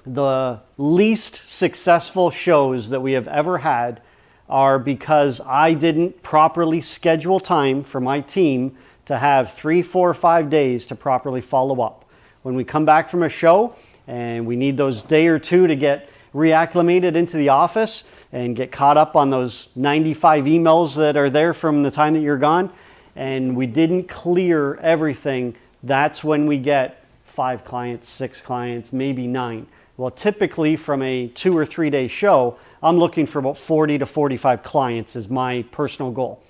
The least successful shows that we have ever had are because I didn't properly schedule time for my team to have 3, 4, 5 days to properly follow up. When we come back from a show and we need those day or two to get reacclimated into the office and get caught up on those 95 emails that are there from the time that you're gone, and we didn't clear everything, that's when we get 5 clients, 6 clients, maybe 9. Well, typically from a 2 or 3 day show, I'm looking for about 40 to 45 clients is my personal goal.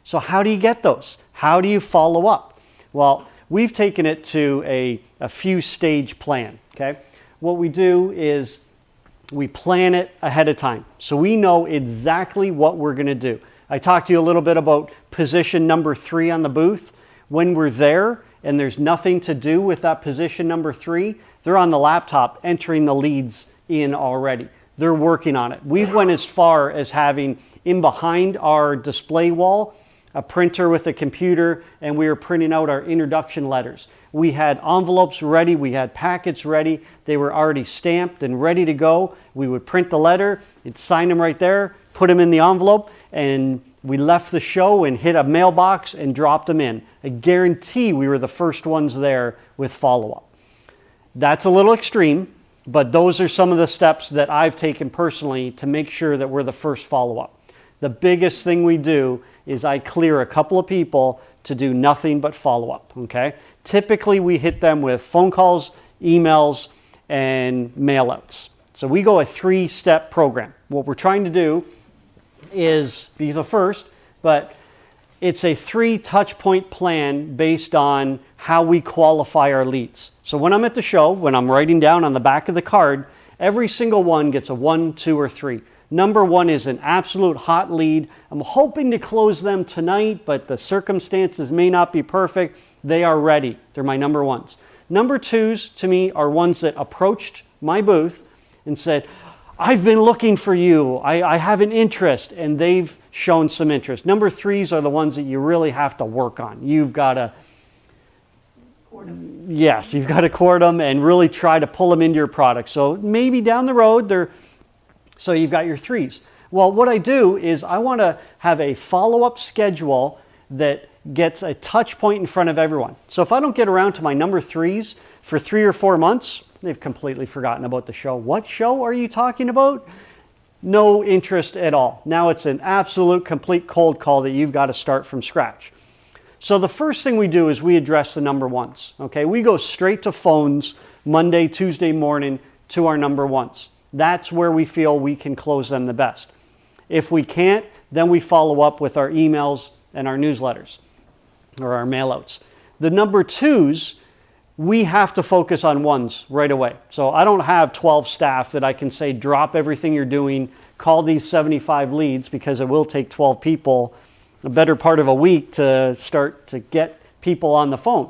So how do you get those? How do you follow up? Well, we've taken it to a few stage plan, okay? What we do is we plan it ahead of time. So we know exactly what we're going to do. I talked to you a little bit about position number 3 on the booth. When we're there and there's nothing to do with that position number 3, they're on the laptop entering the leads in already. They're working on it. We've went as far as having in behind our display wall a printer with a computer, and we were printing out our introduction letters. We had envelopes ready, we had packets ready, they were already stamped and ready to go. We would print the letter, it'd sign them right there, put them in the envelope, and we left the show and hit a mailbox and dropped them in. I guarantee we were the first ones there with follow-up. That's a little extreme, but those are some of the steps that I've taken personally to make sure that we're the first follow-up. The biggest thing we do is I clear a couple of people to do nothing but follow-up, okay? Typically, we hit them with phone calls, emails, and mail-outs. So we go a 3-step program. What we're trying to do is be the first, but it's a 3 touch point plan based on how we qualify our leads. So when I'm at the show, when I'm writing down on the back of the card, every single one gets a 1, 2, or 3. Number 1 is an absolute hot lead. I'm hoping to close them tonight, but the circumstances may not be perfect. They are ready. They're my number 1s. Number 2s to me are ones that approached my booth and said, "I've been looking for you. I have an interest," and they've shown some interest. Number 3s are the ones that you really have to work on. You've got to Yes, you've got to court them and really try to pull them into your product. So maybe down the road, so you've got your 3s. Well, what I do is I want to have a follow-up schedule that gets a touch point in front of everyone. So if I don't get around to my number 3s for 3 or 4 months, they've completely forgotten about the show. What show are you talking about? No interest at all. Now it's an absolute complete cold call that you've got to start from scratch. So the first thing we do is we address the number 1s. Okay, we go straight to phones Monday, Tuesday morning to our number 1s. That's where we feel we can close them the best. If we can't, then we follow up with our emails and our newsletters or our mailouts. The number 2s, we have to focus on 1s right away. So I don't have 12 staff that I can say drop everything you're doing, call these 75 leads, because it will take 12 people a better part of a week to start to get people on the phone.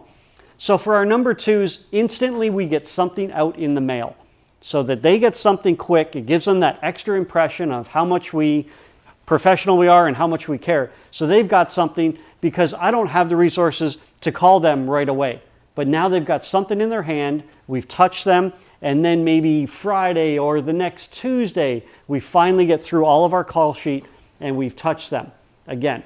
So for our number 2s, instantly we get something out in the mail so that they get something quick. It gives them that extra impression of how much we professional we are and how much we care. So they've got something, because I don't have the resources to call them right away. But now they've got something in their hand, we've touched them, and then maybe Friday or the next Tuesday, we finally get through all of our call sheet and we've touched them again.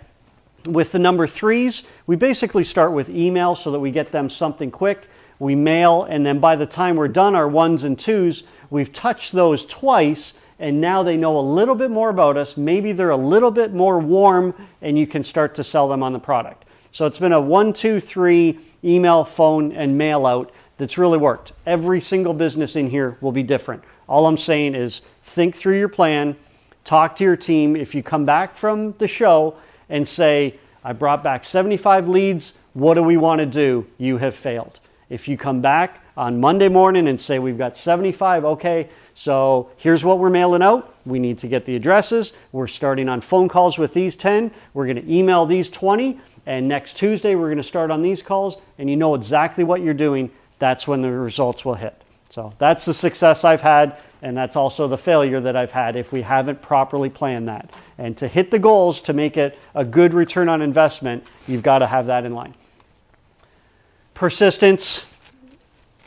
With the number 3s, we basically start with email so that we get them something quick. We mail, and then by the time we're done our 1s and 2s, we've touched those twice, and now they know a little bit more about us. Maybe they're a little bit more warm, and you can start to sell them on the product. So it's been a 1, 2, 3 email, phone, and mail out that's really worked. Every single business in here will be different. All I'm saying is think through your plan, talk to your team. If you come back from the show and say, I brought back 75 leads, what do we want to do? You have failed. If you come back on Monday morning and say, we've got 75, okay, so here's what we're mailing out. We need to get the addresses. We're starting on phone calls with these 10. We're going to email these 20. And next Tuesday, we're going to start on these calls. And you know exactly what you're doing. That's when the results will hit. So that's the success I've had. And that's also the failure that I've had if we haven't properly planned that. And to hit the goals, to make it a good return on investment, you've got to have that in line. Persistence.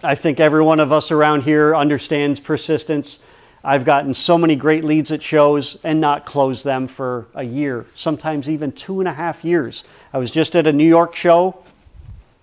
I think every one of us around here understands persistence. I've gotten so many great leads at shows and not closed them for a year, sometimes even 2.5 years. I was just at a New York show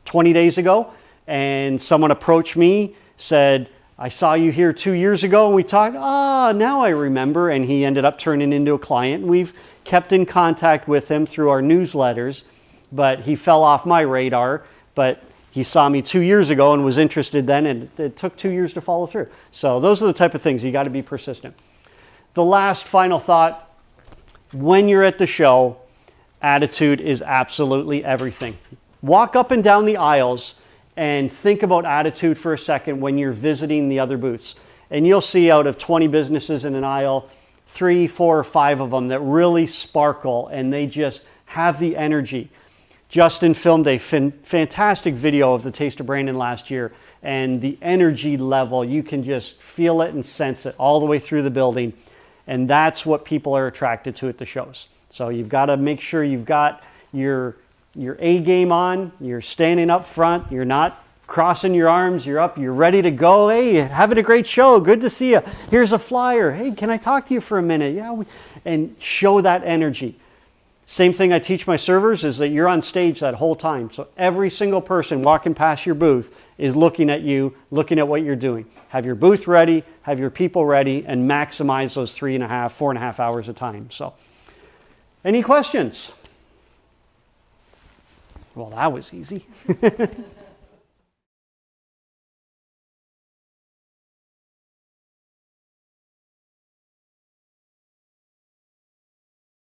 20 days ago, and someone approached me, said, I saw you here 2 years ago, and we talked, now I remember, and he ended up turning into a client. We've kept in contact with him through our newsletters, but he fell off my radar, but he saw me 2 years ago and was interested then, and it took 2 years to follow through. So those are the type of things. You got to be persistent. The last final thought, when you're at the show, attitude is absolutely everything. Walk up and down the aisles and think about attitude for a second when you're visiting the other booths. And you'll see out of 20 businesses in an aisle, 3, 4, or 5 of them that really sparkle and they just have the energy. Justin filmed a fantastic video of the Taste of Brandon last year, and the energy level, you can just feel it and sense it all the way through the building, and that's what people are attracted to at the shows. So you've got to make sure you've got your A game on, you're standing up front, you're not crossing your arms, you're up, you're ready to go. Hey, having a great show, good to see you. Here's a flyer. Hey, can I talk to you for a minute? Yeah, and show that energy. Same thing I teach my servers is that you're on stage that whole time. So every single person walking past your booth is looking at you, looking at what you're doing. Have your booth ready, have your people ready, and maximize those 3.5, 4.5 hours of time. So, any questions? Well, that was easy.